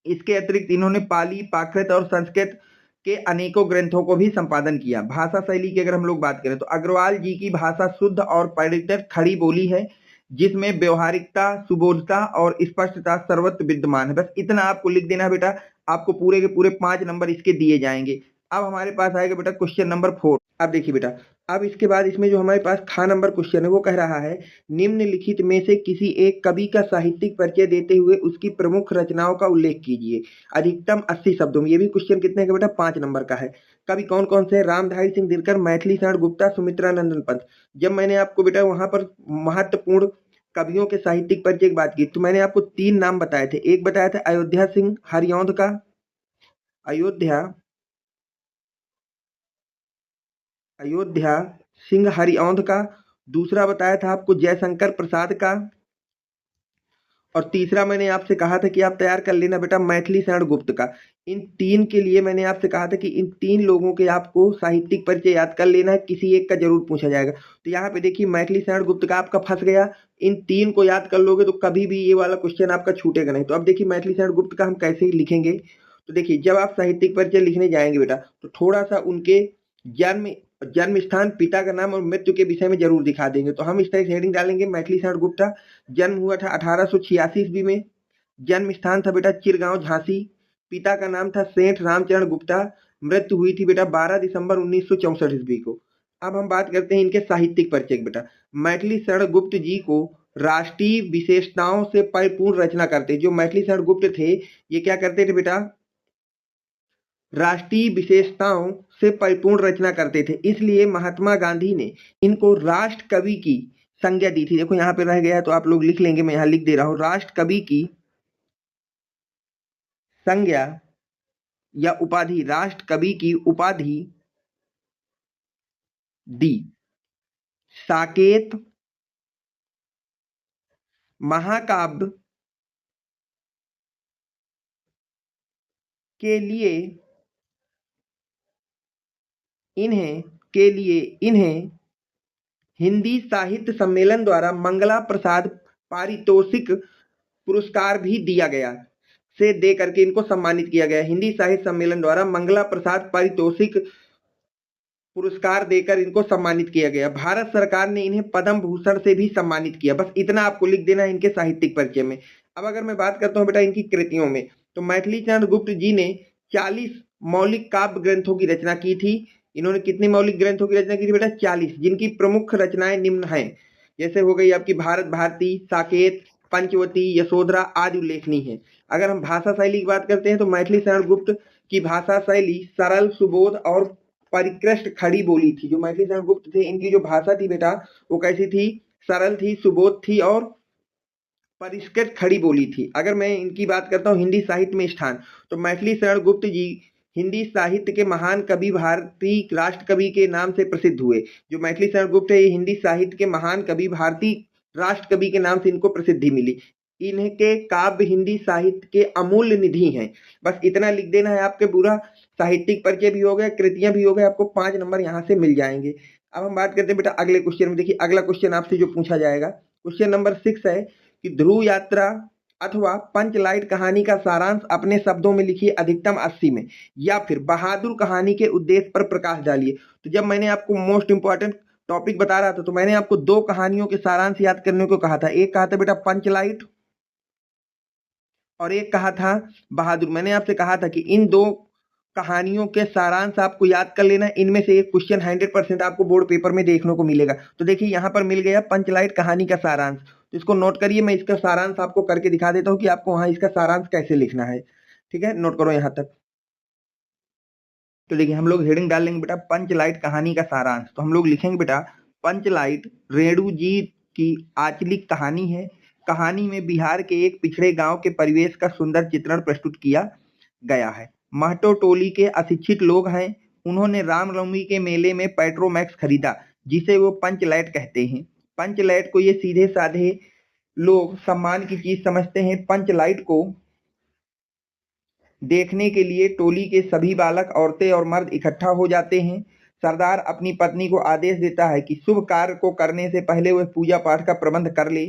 Speaker 1: इसके अतिरिक्त इन्होंने पाली, प्राकृत और संस्कृत के अनेकों ग्रंथों को भी संपादन किया। भाषा शैली की अगर हम लोग बात करें तो अग्रवाल जी की भाषा शुद्ध और परिष्कृत खड़ी बोली है, जिसमें व्यवहारिकता, सुबोधता और स्पष्टता सर्वत्र विद्यमान है। बस इतना आपको लिख देना है बेटा, आपको पूरे के पूरे 5 नंबर इसके दिए जाएंगे। अब हमारे पास आएगा बेटा क्वेश्चन नंबर 4। अब देखिए बेटा, अब इसके बाद इसमें जो हमारे पास खा नंबर क्वेश्चन है वो कह रहा है निम्नलिखित में से किसी एक कवि का साहित्यिक परिचय देते हुए उसकी प्रमुख रचनाओं का उल्लेख कीजिए अधिकतम 80 शब्दों में। ये भी क्वेश्चन कितने का बेटा? 5 नंबर का है। कवि कौन कौन से? रामधारी सिंह दिनकर, मैथिली शरण गुप्ता, सुमित्रा नंदन पंत। जब मैंने आपको बेटा वहां पर महत्वपूर्ण कवियों के साहित्यिक परिचय की बात की तो मैंने आपको 3 नाम बताए थे। एक बताया था अयोध्या सिंह हरिऔंध का, अयोध्या सिंह हरिऔंध का। दूसरा बताया था आपको जयशंकर प्रसाद का, और तीसरा मैंने आपसे कहा था कि आप तैयार कर लेना बेटा मैथिली शरण गुप्त का। इन 3 के लिए मैंने आपसे कहा था कि इन 3 लोगों के आपको साहित्यिक परिचय याद कर लेना है, किसी एक का ज़रूर पूछा जाएगा। तो यहाँ पे देखिए मैथिली शरण गुप्त का आपका फँस गया, इन 3 को याद कर लोगे तो कभी भी ये वाला क्वेश्चन आपका छूटेगा नहीं। तो अब देखिए मैथिली शरण गुप्त का हम कैसे लिखेंगे? तो देखिए जब आप साहित्यिक परिचय लिखने जाएँगे बेटा, तो थोड़ा-सा उनके जन्म जन्म स्थान, पिता का नाम और मृत्यु के विषय में ज़रूर दिखा देंगे। तो हम इस तरह से हेडिंग डालेंगे मैथिली शरण गुप्ता, जन्म हुआ था 1886 ईस्वी में, जन्म स्थान था बेटा चिरगांव झांसी, पिता का नाम था सेठ रामचरण गुप्ता, मृत्यु हुई थी बेटा 12 दिसंबर 1964 ईस्वी को। अब हम बात करते हैं इनके साहित्यिक परिचय की बेटा। मैथिली शरण गुप्त जी को राष्ट्रीय विशेषताओं से परिपूर्ण रचना करते। जो मैथिली शरण गुप्त थे, ये क्या करते थे बेटा? राष्ट्रीय विशेषताओं से परिपूर्ण रचना करते थे, इसलिए महात्मा गांधी ने इनको राष्ट्र कवि की संज्ञा दी थी। देखो यहाँ पे रह गया है तो आप लोग लिख लेंगे, मैं यहाँ लिख दे रहा हूँ, राष्ट्र कवि की संज्ञा या उपाधि, राष्ट्र कवि की उपाधि दी। साकेत महाकाव्य के लिए इन्हें हिंदी साहित्य सम्मेलन द्वारा मंगला प्रसाद पारितोषिक पुरस्कार भी दिया गया, से दे करके इनको सम्मानित किया गया। हिंदी साहित्य सम्मेलन द्वारा मंगला प्रसाद पारितोषिक पुरस्कार देकर इनको सम्मानित किया गया। भारत सरकार ने इन्हें पद्म भूषण से भी सम्मानित किया। बस इतना आपको लिख देना है इनके साहित्यिक परिचय में। अब अगर मैं बात करता हूँ बेटा इनकी कृतियों में, तो मैथिली चंद्र गुप्त जी ने 40 मौलिक काव्य ग्रंथों की रचना की थी। इन्होंने कितने मौलिक ग्रंथों की रचना की थी बेटा? 40, जिनकी प्रमुख रचनाएं निम्न हैं। जैसे हो गई आपकी भारत भारती, साकेत, पंचवटी, यशोधरा आदि उल्लेखनीय है। अगर हम भाषा शैली की बात करते हैं तो मैथिली शरण गुप्त की भाषा शैली सरल, सुबोध और परिकृष्ट खड़ी बोली थी। जो मैथिली शरण गुप्त थे, इनकी जो भाषा थी बेटा वो कैसी थी? सरल थी, सुबोध थी और परिष्कृत खड़ी बोली थी। अगर मैं इनकी बात करता हूँ हिंदी साहित्य में स्थान, तो मैथिली शरण गुप्त जी हिंदी साहित्य के महान कवि, भारतीय राष्ट्र कवि के नाम से प्रसिद्ध हुए। जो मैथिली शरण गुप्त है, ये हिंदी साहित्य के महान कवि, भारतीय राष्ट्र कवि के नाम से इनको प्रसिद्धि मिली। इनके काव्य हिंदी साहित्य के अमूल्य निधि हैं। बस इतना लिख देना है, आपके पूरा साहित्यिक परिचय भी हो गया, कृतियां भी हो गए, आपको 5 नंबर यहाँ से मिल जाएंगे। अब हम बात करते हैं बेटा अगले क्वेश्चन में। देखिए अगला क्वेश्चन आपसे जो पूछा जाएगा, क्वेश्चन नंबर 6 है कि ध्रुव यात्रा अथवा पंचलाइट कहानी का सारांश अपने शब्दों में लिखिए अधिकतम 80 में, या फिर बहादुर कहानी के उद्देश्य पर प्रकाश डालिए। तो जब मैंने आपको मोस्ट इंपॉर्टेंट टॉपिक बता रहा था, तो मैंने आपको 2 कहानियों के सारांश याद करने को कहा था। एक कहा था बेटा पंचलाइट और एक कहा था बहादुर। मैंने आपसे कहा था कि इन 2 कहानियों के सारांश आपको याद कर लेना है। इनमें से एक क्वेश्चन 100% आपको बोर्ड पेपर में देखने को मिलेगा। तो देखिए यहाँ पर मिल गया पंचलाइट कहानी का सारांश। तो इसको नोट करिए, मैं इसका सारांश आपको करके दिखा देता हूँ कि आपको वहाँ इसका सारांश कैसे लिखना है। ठीक है, नोट करो यहाँ तक। तो देखिए हम लोग हेडिंग डाल लेंगे बेटा पंचलाइट कहानी का सारांश। तो हम लोग लिखेंगे बेटा पंचलाइट रेणु जी की आंचलिक कहानी है। कहानी में बिहार के एक पिछड़े गांव के परिवेश का सुंदर चित्रण प्रस्तुत किया गया है। महतो टोली के अशिक्षित लोग हैं। उन्होंने रामनवमी के मेले में पेट्रोमैक्स खरीदा, जिसे वो पंचलाइट कहते हैं। पंचलाइट को ये सीधे साधे लोग सम्मान की चीज समझते हैं। पंचलाइट को देखने के लिए टोली के सभी बालक, औरतें और मर्द इकट्ठा हो जाते हैं। सरदार अपनी पत्नी को आदेश देता है कि शुभ कार्य को करने से पहले वह पूजा पाठ का प्रबंध कर ले।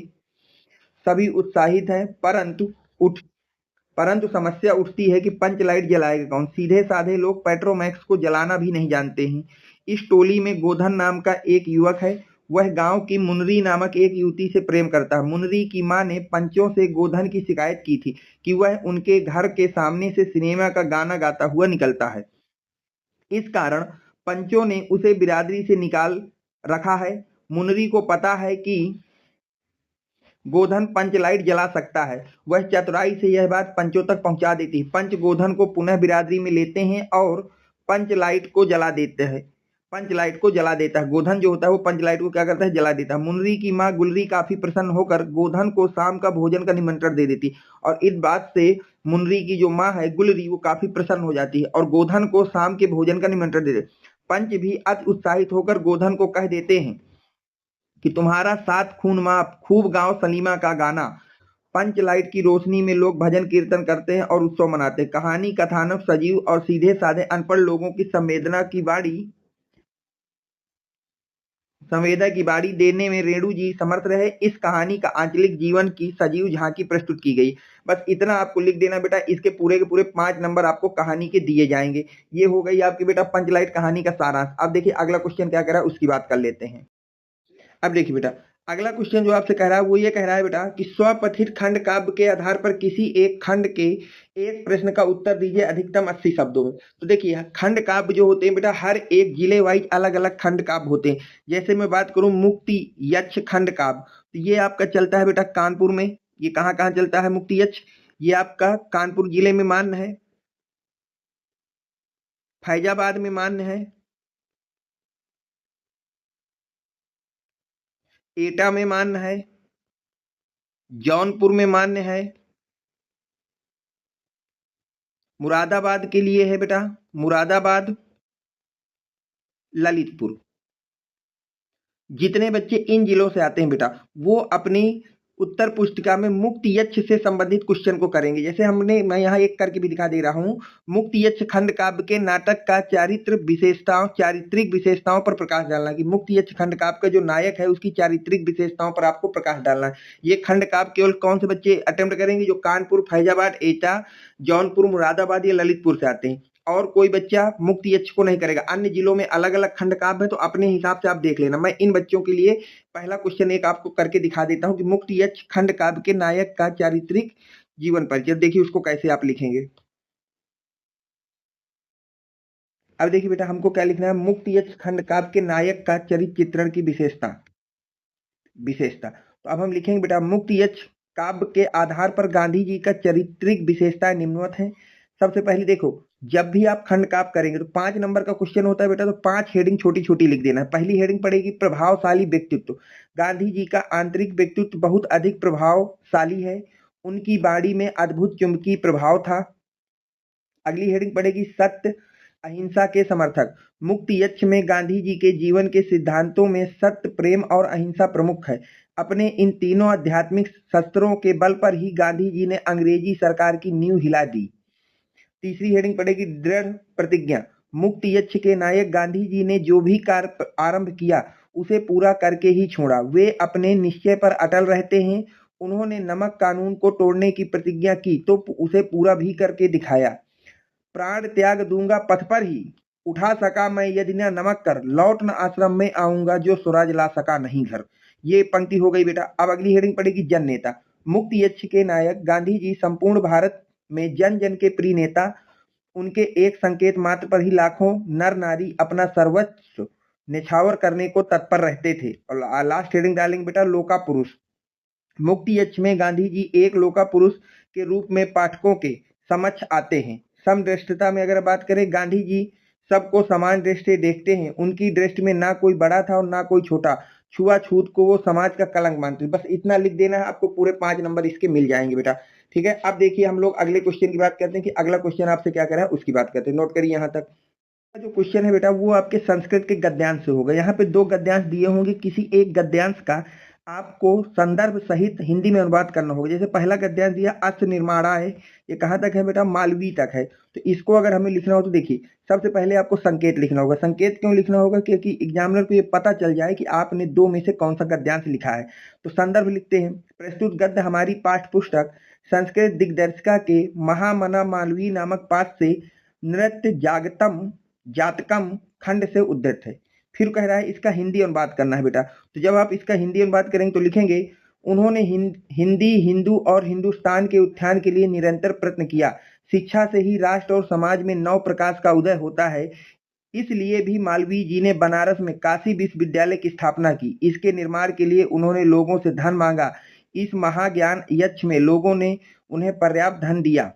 Speaker 1: सभी उत्साहित हैं, परंतु समस्या उठती है कि पंचलाइट जलाएगा कौन? सीधे साधे लोग पेट्रोमैक्स को जलाना भी नहीं जानते हैं। इस टोली में गोधन नाम का एक युवक है। वह गांव की मुनरी नामक एक युवती से प्रेम करता है। मुनरी की मां ने पंचों से गोधन की शिकायत की थी कि वह उनके घर के सामने से सिनेमा का गाना गाता हुआ निकलता है। इस कारण पंचों ने उसे बिरादरी से निकाल रखा है। मुनरी को पता है कि गोधन पंचलाइट जला सकता है। वह चतुराई से यह बात पंचों तक पहुंचा देती है। पंच गोधन को पुनः बिरादरी में लेते हैं और पंचलाइट को जला देते हैं। पंचलाइट को जला देता है। गोधन जो होता है वो पंचलाइट को क्या करता है? जला देता है। मुनरी की मां गुलरी काफी प्रसन्न होकर गोधन को शाम का भोजन का निमंत्रण दे देती और इस बात से मुनरी की जो मां है गुलरी, वो काफी प्रसन्न हो जाती है और गोधन को शाम के भोजन का निमंत्रण दे देती। पंच भी अति उत्साहित होकर गोधन को कह देते हैं कि तुम्हारा 7 खून माफ, खूब गाओ सलीमा का गाना। पंच लाइट की रोशनी में लोग भजन कीर्तन करते हैं और उत्सव मनाते हैं। कहानी कथानक सजीव और सीधे साधे अनपढ़ लोगों की संवेदना की बाड़ी देने में रेणु जी समर्थ रहे। इस कहानी का आंचलिक जीवन की सजीव झांकी प्रस्तुत की गई। बस इतना आपको लिख देना बेटा। इसके पूरे के पूरे 5 नंबर आपको कहानी के दिए जाएंगे। ये हो गई आपकी बेटा पंचलाइट कहानी का सारांश। अब देखिए अगला क्वेश्चन क्या कह रहा है उसकी बात कर लेते हैं। अब देखिए बेटा अगला क्वेश्चन जो आपसे कह रहा है वो ये कह रहा है बेटा कि स्वपथित खंड काव्य के आधार पर किसी एक खंड के एक प्रश्न का उत्तर दीजिए अधिकतम 80 शब्दों में। तो देखिए खंड काव्य जो होते हैं बेटा हर एक जिले वाइज अलग अलग खंड काव्य होते हैं। जैसे मैं बात करूं मुक्ति यक्ष खंड काव्य, तो ये आपका चलता है बेटा कानपुर में। ये कहाँ कहाँ चलता है मुक्ति यक्ष? ये आपका कानपुर जिले में मान्य है, फैजाबाद में मान्य है, एटा में मान्य है, जौनपुर में मान्य है, मुरादाबाद के लिए है बेटा मुरादाबाद, ललितपुर। जितने बच्चे इन जिलों से आते हैं बेटा वो अपनी उत्तर पुस्तिका में मुक्ति यक्ष से संबंधित क्वेश्चन को करेंगे। जैसे मैं यहाँ एक करके भी दिखा दे रहा हूँ। मुक्ति यक्ष खंड काव्य के नाटक का चारित्रिक विशेषताओं पर प्रकाश डालना, कि मुक्ति यक्ष खंड काव्य का जो नायक है उसकी चारित्रिक विशेषताओं पर आपको प्रकाश डालना है। ये खंड काव्य केवल कौन से बच्चे अटेम्प्ट करेंगे? जो कानपुर, फैजाबाद, एटा, जौनपुर, मुरादाबाद या ललितपुर से आते हैं। और कोई बच्चा मुक्ति यक्ष को नहीं करेगा। अन्य जिलों में अलग अलग खंड काव्य है तो अपने हिसाब से आप देख लेना। मैं इन बच्चों के लिए पहला क्वेश्चन एक आपको करके दिखा देता हूं कि मुक्ति यक्ष खंड काव्य के नायक का चारित्रिक जीवन परिचय। देखिए उसको कैसे आप लिखेंगे। अब देखिए बेटा हमको क्या लिखना है? मुक्ति यक्ष खंड काव्य के नायक का चरित्र चित्रण की विशेषता। तो अब हम लिखेंगे बेटा मुक्ति यक्ष काव्य के आधार पर गांधी जी का चारित्रिक विशेषताएं निम्नवत हैं। सबसे पहले देखो जब भी आप खंड काव्य करेंगे तो 5 नंबर का क्वेश्चन होता है बेटा, तो 5 हेडिंग छोटी छोटी लिख देना है। पहली हेडिंग पड़ेगी प्रभावशाली व्यक्तित्व। गांधी जी का आंतरिक व्यक्तित्व बहुत अधिक प्रभावशाली है, उनकी वाणी में अद्भुत चुंबकीय प्रभाव था। अगली हेडिंग पड़ेगी सत्य अहिंसा के समर्थक। मुक्ति यक्ष में गांधी जी के जीवन के सिद्धांतों में सत्य, प्रेम और अहिंसा प्रमुख है। अपने इन तीनों आध्यात्मिक शस्त्रों के बल पर ही गांधी जी ने अंग्रेजी सरकार की नींव हिला दी। तीसरी हेडिंग पड़ेगी दृढ़ प्रतिज्ञा। मुक्ति यक्ष के नायक गांधी जी ने जो भी कार्य आरंभ किया उसे पूरा करके ही छोड़ा। वे अपने निश्चय पर अटल रहते हैं। उन्होंने नमक कानून को तोड़ने की प्रतिज्ञा की तो उसे पूरा भी करके दिखाया। प्राण त्याग दूंगा पथ पर ही, उठा सका मैं यदि न नमक कर, लौट न आश्रम में आऊंगा जो स्वराज ला सका नहीं घर। ये पंक्ति हो गई बेटा। अब अगली हेडिंग पड़ेगी जन नेता। मुक्ति यक्ष के नायक गांधी जी संपूर्ण भारत में जन जन के प्रिय नेता। उनके एक संकेत मात्र पर ही लाखों नर नारी अपना सर्वस्व निछावर करने को तत्पर रहते थे। और लास्ट हेडिंग डालेंगे बेटा लोका पुरुष। मुक्ति यक्ष में गांधी जी एक लोका पुरुष के रूप में पाठकों के समक्ष आते हैं। समदृष्टता में अगर बात करें, गांधी जी सबको समान दृष्टि देखते हैं। उनकी दृष्टि में ना कोई बड़ा था और ना कोई छोटा। छुआछूत को वो समाज का कलंक मानते। बस इतना लिख देना है, आपको पूरे 5 नंबर इसके मिल जाएंगे बेटा। ठीक है। अब देखिए हम लोग अगले क्वेश्चन की बात करते हैं कि अगला क्वेश्चन आपसे क्या कह रहा है उसकी बात करते हैं। नोट करिए यहाँ तक। जो क्वेश्चन है बेटा वो आपके संस्कृत के गद्यांश से होगा। यहाँ पे 2 गद्यांश दिए होंगे। किसी एक गद्यांश का आपको संदर्भ सहित हिंदी में अनुवाद करना होगा। जैसे पहला गद्यांश दिया अश्व निर्माणा है, ये कहाँ तक है बेटा? मालवी तक है। तो इसको अगर हमें लिखना हो तो देखिए सबसे पहले आपको संकेत लिखना होगा। संकेत क्यों लिखना होगा? क्योंकि एग्जामिनर को ये पता चल जाए कि आपने 2 में से कौन सा गद्यांश लिखा है। तो संदर्भ लिखते हैं। प्रस्तुत गद्य हमारी पाठ्य पुस्तक संस्कृत दिग्दर्शिका के महामना मालवी नामक पाठ से नृत्य जातकम खंड से उद्धृत है। फिर कह रहा है इसका हिंदी अनुवाद करना है बेटा। तो जब आप इसका हिंदी अनुवाद करेंगे तो लिखेंगे उन्होंने हिंदी, हिंदू और हिंदुस्तान के उत्थान के लिए निरंतर प्रयत्न किया। शिक्षा से ही राष्ट्र और समाज में नव प्रकाश का उदय होता है। इसलिए भी मालवीय जी ने बनारस में काशी विश्वविद्यालय की स्थापना की। इसके निर्माण के लिए उन्होंने लोगों से धन मांगा। इस महाज्ञान यक्ष में लोगों ने उन्हें पर्याप्त धन दिया।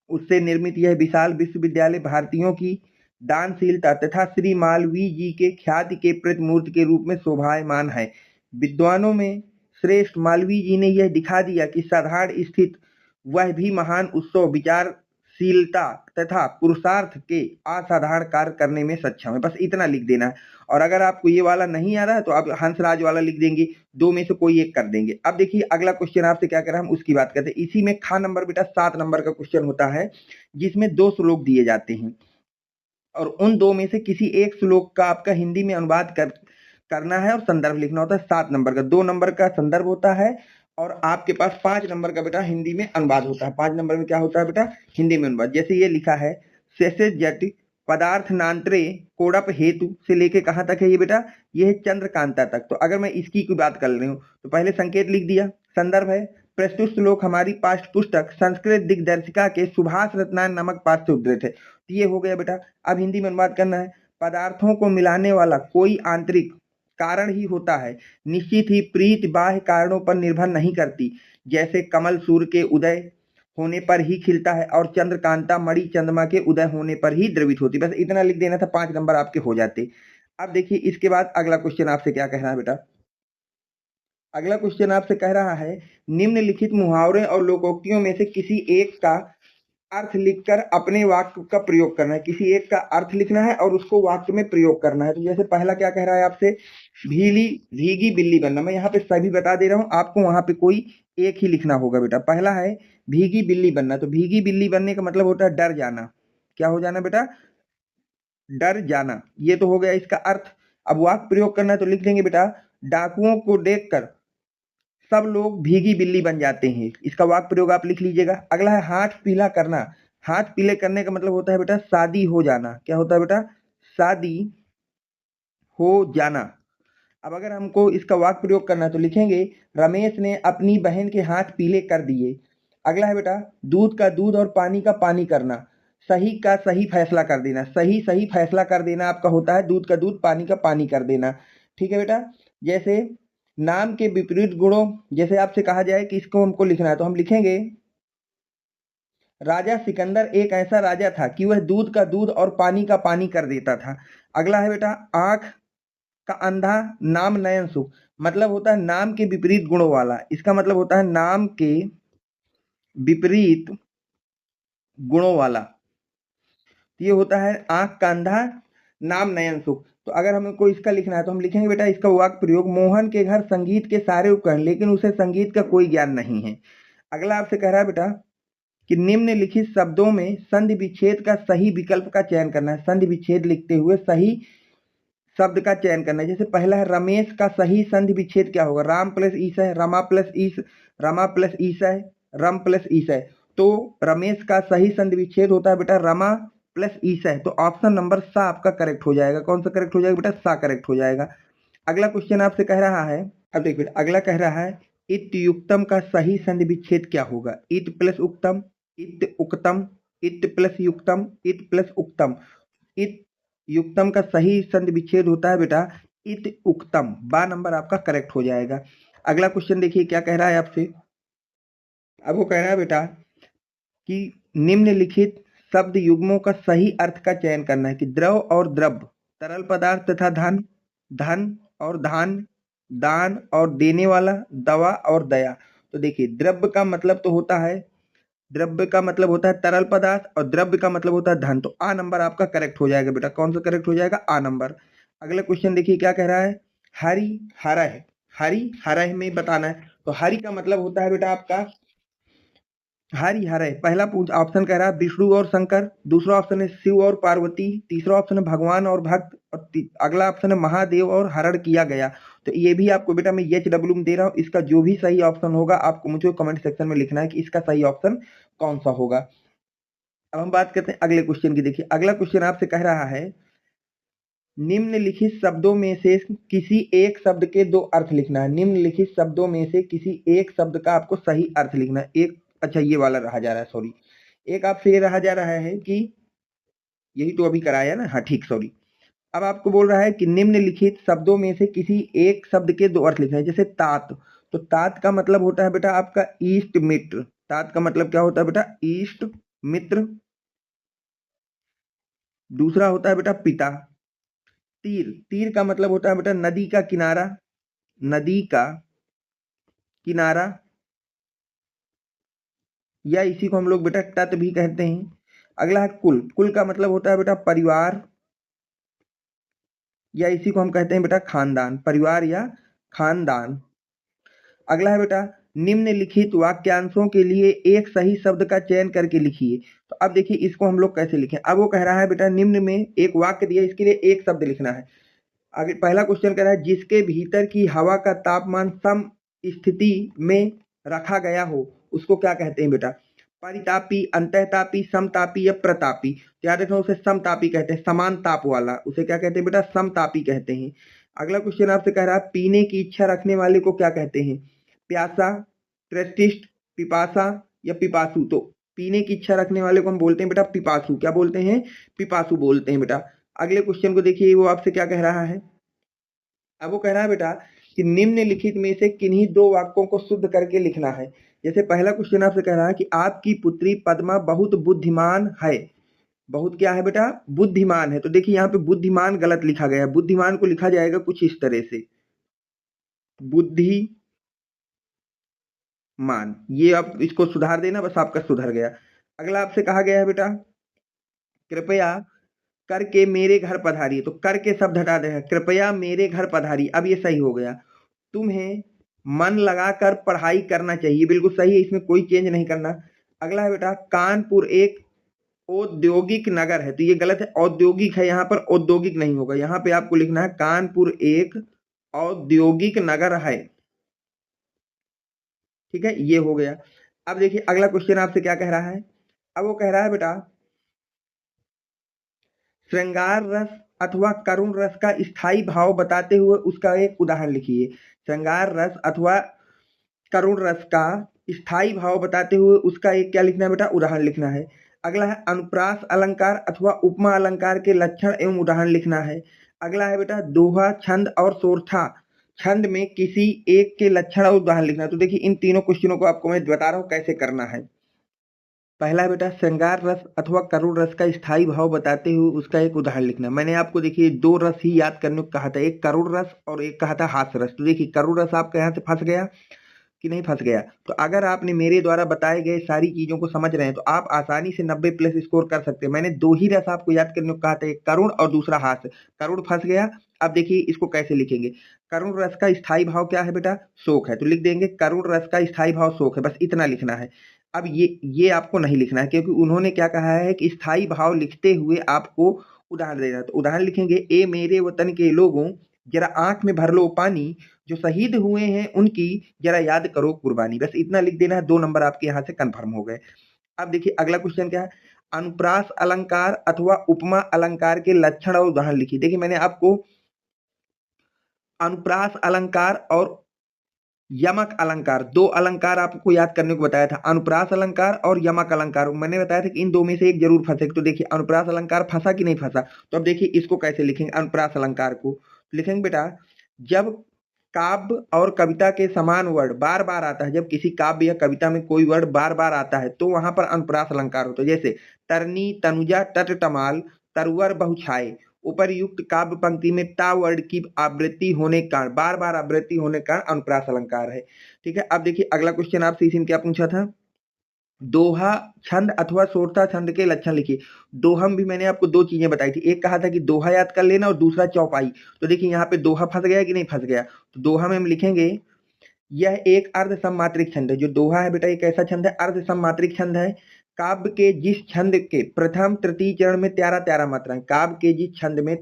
Speaker 1: उससे निर्मित यह विशाल विश्वविद्यालय भारतीयों की दानशीलता तथा श्री मालवीय जी के ख्याति के प्रतिमूर्ति के रूप में शोभायमान है। विद्वानों में श्रेष्ठ मालवीय जी ने यह दिखा दिया कि साधारण स्थित वह भी महान उत्सव विचार शीलता तथा पुरुषार्थ के असाधारण कार्य करने में सक्षम है। बस इतना लिख देना है। और अगर आपको ये वाला नहीं आ रहा है तो आप हंसराज वाला लिख देंगे, दो में से कोई एक कर देंगे। अब देखिए अगला क्वेश्चन आपसे क्या कर रहा है, हम उसकी बात करते हैं। इसी में खा नंबर बेटा 7 नंबर का क्वेश्चन होता है, जिसमें 2 श्लोक दिए जाते हैं और उन 2 में से किसी एक श्लोक का आपका हिंदी में अनुवाद करना है और संदर्भ लिखना होता है। 7 नंबर का 2 नंबर का संदर्भ होता है और आपके पास 5 नंबर का बेटा हिंदी में अनुवाद होता है। 5 नंबर में क्या होता है बेटा, हिंदी में अनुवाद। जैसे ये लिखा है, शेषे जट पदार्थ नांतरे कोड़प हेतु से लेके कहाँ तक है ये बेटा, ये है चंद्रकांता तक। तो अगर मैं इसकी कोई बात कर रही हूँ तो पहले संकेत लिख दिया, संदर्भ है प्रस्तुत श्लोक हमारी पाठ्य पुस्तक संस्कृत दिग्दर्शिका के सुभाष रत्नायन नामक पाठ से उद्धृत है। तो ये हो गया बेटा। अब हिंदी में अनुवाद करना है, पदार्थों को मिलाने वाला कोई आंतरिक कारण ही होता है, निश्चित ही प्रीति बाह्य कारणों पर निर्भर नहीं करती। जैसे कमल सूर्य के उदय होने पर ही खिलता है और चंद्रकांता मणि चंद्रमा के उदय होने पर ही द्रवित होती। बस इतना लिख देना था, 5 नंबर आपके हो जाते। अब देखिए इसके बाद अगला क्वेश्चन आपसे क्या कह रहा है बेटा, अगला क्वेश्चन आपसे कह रहा है निम्नलिखित मुहावरे और लोकोक्तियों में से किसी एक का अर्थ लिखकर अपने वाक्य का प्रयोग करना है। किसी एक का अर्थ लिखना है और उसको वाक्य में प्रयोग करना है। तो जैसे पहला क्या कह रहा है आपसे, भीली भीगी बिल्ली बनना। मैं यहाँ पे सभी बता दे रहा हूँ, आपको वहां पे कोई एक ही लिखना होगा बेटा। पहला है भीगी बिल्ली बनना, तो भीगी बिल्ली बनने का मतलब होता है डर जाना। क्या हो जाना बेटा, डर जाना। ये तो हो गया इसका अर्थ। अब वाक्य प्रयोग करना है तो लिख देंगे बेटा, डाकुओं को देखकर सब लोग भीगी बिल्ली बन जाते हैं। इसका वाक्य प्रयोग आप लिख लीजिएगा। अगला है हाथ पीला करना। हाथ पीले करने का मतलब होता है बेटा शादी हो जाना। क्या होता है बेटा, शादी हो जाना। अब अगर हमको इसका वाक्य प्रयोग करना है तो लिखेंगे, रमेश ने अपनी बहन के हाथ पीले कर दिए। अगला है बेटा दूध का दूध और पानी का पानी करना। सही का सही फैसला कर देना। सही सही फैसला कर देना आपका होता है दूध का दूध पानी का पानी कर देना। ठीक है बेटा। जैसे नाम के विपरीत गुणों, जैसे आपसे कहा जाए कि इसको हमको लिखना है तो हम लिखेंगे, राजा सिकंदर एक ऐसा राजा था कि वह दूध का दूध और पानी का पानी कर देता था। अगला है बेटा आंख का अंधा नाम नयन सुख। मतलब होता है नाम के विपरीत गुणों वाला। इसका मतलब होता है नाम के विपरीत गुणों वाला। ये होता है आंख का अंधा नाम नयन सुख। तो अगर हमको इसका लिखना है तो हम लिखेंगे बेटा इसका वाक्य प्रयोग, मोहन के घर संगीत के सारे उपकरण लेकिन उसे संगीत का कोई ज्ञान नहीं है। अगला आपसे कह रहा है बेटा कि निम्नलिखित शब्दों में संधि विच्छेद का सही विकल्प का चयन करना है। संधि विच्छेद लिखते हुए सही शब्द का चयन करना है। जैसे पहला है रमेश का सही संधि विच्छेद क्या होगा, राम प्लस ईसा है, रमा प्लस ईस, रमा प्लस ईसा है, रम प्लस ईसा है। तो रमेश का सही संधि विच्छेद होता है बेटा रमा प्लस ईसा है। तो ऑप्शन नंबर सा आपका करेक्ट हो जाएगा। कौन सा करेक्ट हो जाएगा बेटा, सा करेक्ट हो जाएगा। अगला क्वेश्चन आपसे कह रहा है, अब देखिए अगला कह रहा है इत युक्तम का सही संधि विच्छेद क्या होगा। इत प्लस उक्तम, इत उक्तम, इत प्लस युक्तम, इत प्लस उक्तम। इत युक्तम का सही संधि विच्छेद होता है बेटा इत उक्तम। बा नंबर आपका करेक्ट हो जाएगा। अगला क्वेश्चन देखिए क्या कह रहा है आपसे। अब वो कह रहा है बेटा कि निम्नलिखित शब्द युग्मों का सही अर्थ का चयन करना है कि द्रव और द्रव्य, तरल पदार्थ तथा धन, धन और धान, दान और देने वाला, दवा और दया। तो देखिए द्रव्य का मतलब तो होता है, द्रव्य का मतलब होता है तरल पदार्थ और द्रव्य का मतलब होता है धन। तो आ नंबर आपका करेक्ट हो जाएगा बेटा। कौन सा करेक्ट हो जाएगा, आ नंबर। अगला क्वेश्चन देखिए क्या कह रहा है, हरि हरह, हरि हरह में बताना है। तो हरि का मतलब होता है बेटा आपका हरि हरह। पहला ऑप्शन कह रहा है विष्णु और शंकर, दूसरा ऑप्शन है शिव और पार्वती, तीसरा ऑप्शन है भगवान और भक्त और अगला ऑप्शन है महादेव और हरण किया गया। तो ये भी आपको बेटा मैं HW में दे रहा हूँ। इसका जो भी सही ऑप्शन होगा आपको मुझे कमेंट सेक्शन में लिखना है कि इसका सही ऑप्शन कौन सा होगा। अब हम बात करते हैं अगले क्वेश्चन की। देखिए अगला क्वेश्चन आपसे कह रहा है निम्नलिखित शब्दों में से किसी एक शब्द के दो अर्थ लिखना है। निम्नलिखित शब्दों में से किसी एक शब्द का आपको सही अर्थ लिखना है। एक, अच्छा ये वाला रहा जा रहा है, सॉरी। एक आपसे ये रहा जा रहा है कि यही तो अभी कराया ना, हाँ ठीक, सॉरी। अब आपको बोल रहा है कि निम्नलिखित शब्दों में से किसी एक शब्द के दो अर्थ लिखना है। जैसे तात, तो तात का मतलब होता है बेटा आपका ईष्ट मित्र। तात का मतलब क्या होता है बेटा, ईष्ट मित्र। दूसरा होता है बेटा पिता। तीर, तीर का मतलब होता है बेटा नदी का किनारा, नदी का किनारा, या इसी को हम लोग बेटा तट भी कहते हैं। अगला है कुल। कुल का मतलब होता है बेटा परिवार, या इसी को हम कहते हैं बेटा खानदान, परिवार या खानदान। अगला है बेटा निम्नलिखित वाक्यांशों के लिए एक सही शब्द का चयन करके लिखिए। तो अब देखिए इसको हम लोग कैसे लिखें। अब वो कह रहा है बेटा निम्न में एक वाक्य दिया, इसके लिए एक शब्द लिखना है। आगे पहला क्वेश्चन कह रहा है जिसके भीतर की हवा का तापमान सम स्थिति में रखा गया हो उसको क्या कहते हैं बेटा? परितापी, अंतःतापी, समतापी या प्रतापी। तो याद रखना उसे समतापी कहते हैं, समान ताप वाला, उसे क्या कहते हैं बेटा? समतापी कहते हैं। अगला क्वेश्चन आपसे कह रहा है पीने की इच्छा रखने वाले को क्या कहते हैं? प्यासा, त्रेष्टिस्ट, पिपासा या पिपासु। तो पीने की इच्छा रखने वाले को हम बोलते हैं बेटा पिपासु। क्या बोलते हैं? पिपासु बोलते हैं बेटा। अगले क्वेश्चन को देखिए, वो आपसे क्या कह रहा है। अब वो कह रहा है बेटा कि निम्नलिखित में से किन्हीं दो वाक्यों को शुद्ध करके लिखना है। जैसे पहला क्वेश्चन आपसे कह रहा है कि आपकी पुत्री पद्मा बहुत बुद्धिमान है। बहुत क्या है बेटा? बुद्धिमान है। तो देखिए यहाँ पे बुद्धिमान गलत लिखा गया है। बुद्धिमान को लिखा जाएगा कुछ इस तरह से, बुद्धिमान। ये आप इसको सुधार देना, बस आपका सुधर गया। अगला आपसे कहा गया है बेटा कृपया करके मेरे घर पधारिए। तो कर के शब्द हटा देगा, कृपया मेरे घर पधारिए। अब ये सही हो गया। तुम्हें मन लगाकर पढ़ाई करना चाहिए, बिल्कुल सही है, इसमें कोई चेंज नहीं करना। अगला है बेटा कानपुर एक औद्योगिक नगर है। तो ये गलत है, औद्योगिक है, यहाँ पर औद्योगिक नहीं होगा। यहाँ पे आपको लिखना है कानपुर एक औद्योगिक नगर है। ठीक है, ये हो गया। अब देखिए अगला क्वेश्चन आपसे क्या कह रहा है। अब वो कह रहा है बेटा श्रृंगार रस अथवा करुण रस का स्थायी भाव बताते हुए उसका एक उदाहरण लिखिए। श्रृंगार रस अथवा करुण रस का स्थायी भाव बताते हुए उसका एक क्या लिखना है बेटा? उदाहरण लिखना है। अगला है अनुप्रास अलंकार अथवा उपमा अलंकार के लक्षण एवं उदाहरण लिखना है। अगला है बेटा दोहा, छंद और सोरठा छंद में किसी एक के लक्षण और उदाहरण लिखना है। तो देखिए इन तीनों क्वेश्चनों को आपको मैं बता रहा हूँ कैसे करना है। पहला है बेटा श्रृंगार रस अथवा करुण रस का स्थायी भाव बताते हुए उसका एक उदाहरण लिखना। मैंने आपको देखिए दो रस ही याद करने को कहा था, एक करुण रस और एक कहा था हास्य रस। तो देखिए करुण रस आपका यहाँ से फंस गया कि नहीं फंस गया? तो अगर आपने मेरे द्वारा बताए गए सारी चीजों को समझ रहे हैं तो आप आसानी से 90 प्लस स्कोर कर सकते हैं। मैंने दो ही रस आपको याद करने को कहा था, एक करुण और दूसरा हास्य। करुण फंस गया। अब देखिए इसको कैसे लिखेंगे। करुण रस का स्थायी भाव क्या है बेटा? शोक है। तो लिख देंगे करुण रस का स्थायी भाव शोक है, बस इतना लिखना है। अब ये आपको नहीं लिखना है क्योंकि उन्होंने क्या कहा है कि स्थायी भाव लिखते हुए आपको उदाहरण देना है। तो उदाहरण लिखेंगे ए मेरे वतन के लोगों जरा आंख में भर लो पानी, जो शहीद हुए हैं उनकी जरा याद करो कुर्बानी। बस इतना लिख देना है, 2 नंबर आपके यहाँ से कंफर्म हो गए। अब देखिए अगला क्वेश्चन क्या है। अनुप्रास अलंकार अथवा उपमा अलंकार के लक्षण और उदाहरण लिखिए। देखिए मैंने आपको अनुप्रास अलंकार और यमक अलंकार, दो अलंकार आपको याद करने को बताया था, अनुप्रास अलंकार और यमक अलंकार। मैंने बताया था कि इन दो में से एक जरूर फंसेगा। तो देखिए अनुप्रास अलंकार फंसा कि नहीं फंसा? तो अब देखिए इसको कैसे लिखेंगे अनुप्रास अलंकार को। लिखेंगे बेटा जब काव्य और कविता के समान वर्ड बार बार आता है, जब किसी काव्य या कविता में कोई वर्ड बार बार आता है तो वहां पर अनुप्रास अलंकार होता है। जैसे तरनी, तनुजा, तट, तमाल, तरवर, बहुछाए। उपर्युक्त काव्य पंक्ति में ता वर्ड की आवृत्ति होने के कारण, बार बार आवृत्ति होने के कारण अनुप्रास अलंकार है। ठीक है, अब देखिए अगला क्वेश्चन आपसे इसी में क्या पूछा था। दोहा छंद अथवा सोरठा छंद के लक्षण लिखिए। दोहम भी मैंने आपको दो चीजें बताई थी, एक कहा था कि दोहा याद कर लेना और दूसरा चौपाई। तो देखिए यहाँ पे दोहा फंस गया कि नहीं फंस गया? तो दोहा में हम लिखेंगे यह एक अर्ध सममात्रिक छंद है। जो दोहा है बेटा एक ऐसा छंद है, अर्ध सममात्रिक छंद है। काव्य के जिस छंद के प्रथम तृतीय चरण में 13-13 मात्राएं, काव्य के जिस छंद में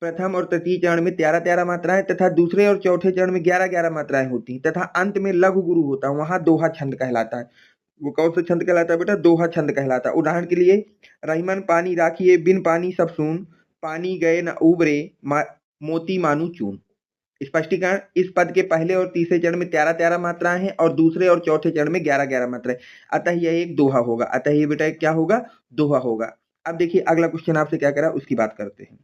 Speaker 1: प्रथम और तृतीय चरण में 13-13 मात्राएं तथा दूसरे और चौथे चरण में 11-11 मात्राएं होती हैं तथा अंत में लघु गुरु होता है, वहां दोहा छंद कहलाता है। वो कौन सा छंद कहलाता है बेटा? दोहा छंद कहलाता है। उदाहरण के लिए रहीमन पानी राखिए, बिन पानी सब सून, पानी गए न उबरे, मोती मानू चून। स्पष्टीकरण, इस पद के पहले और तीसरे चरण में 13-13 मात्राएं हैं और दूसरे और चौथे चरण में 11-11 मात्राएं, अतः यह एक दोहा होगा। अतः ये बेटा क्या होगा? दोहा होगा। अब देखिए अगला क्वेश्चन आपसे क्या कह रहा है उसकी बात करते हैं।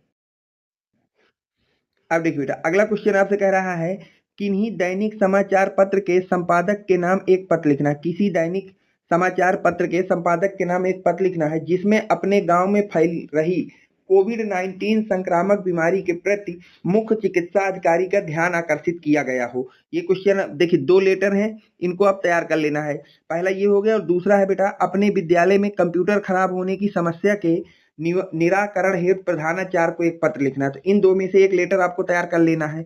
Speaker 1: अब देखिए बेटा अगला क्वेश्चन आपसे कह रहा है किन्हीं दैनिक समाचार पत्र के संपादक के नाम एक पत्र लिखना। किसी दैनिक समाचार पत्र के संपादक के नाम एक पत्र लिखना है जिसमें अपने गांव में फैल रही कोविड-19 संक्रामक बीमारी के प्रति मुख्य चिकित्सा अधिकारी का ध्यान आकर्षित किया गया हो। ये क्वेश्चन देखिए 2 लेटर हैं, इनको आप तैयार कर लेना है। पहला ये हो गया और दूसरा है बेटा अपने विद्यालय में कंप्यूटर खराब होने की समस्या के निराकरण हेतु प्रधानाचार्य को एक पत्र लिखना है। तो इन 2 में से एक लेटर आपको तैयार कर लेना है।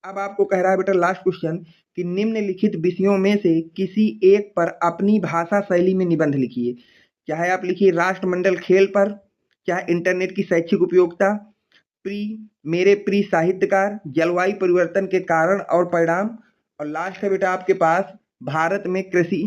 Speaker 1: अब आपको कह रहा है बेटा लास्ट क्वेश्चन कि निम्नलिखित विषयों में से किसी एक पर अपनी भाषा शैली में निबंध लिखिए। चाहे आप लिखिए राष्ट्रमंडल खेल पर, चाहे इंटरनेट की शैक्षिक उपयोगिता, मेरे प्रिय साहित्यकार, जलवायु परिवर्तन के कारण और परिणाम, और लास्ट है बेटा आपके पास भारत में कृषि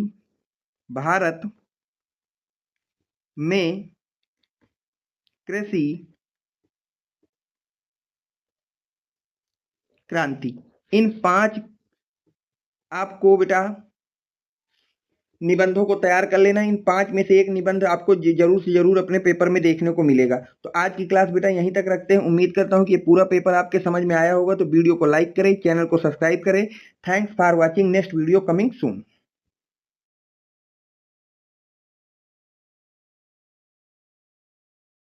Speaker 1: क्रांति। इन 5 आपको बेटा निबंधों को तैयार कर लेना। इन 5 में से एक निबंध आपको जरूर से जरूर अपने पेपर में देखने को मिलेगा। तो आज की क्लास बेटा यहीं तक रखते हैं। उम्मीद करता हूं कि ये पूरा पेपर आपके समझ में आया होगा। तो वीडियो को लाइक करें, चैनल को सब्सक्राइब करें। Thanks for watching. Next video coming soon.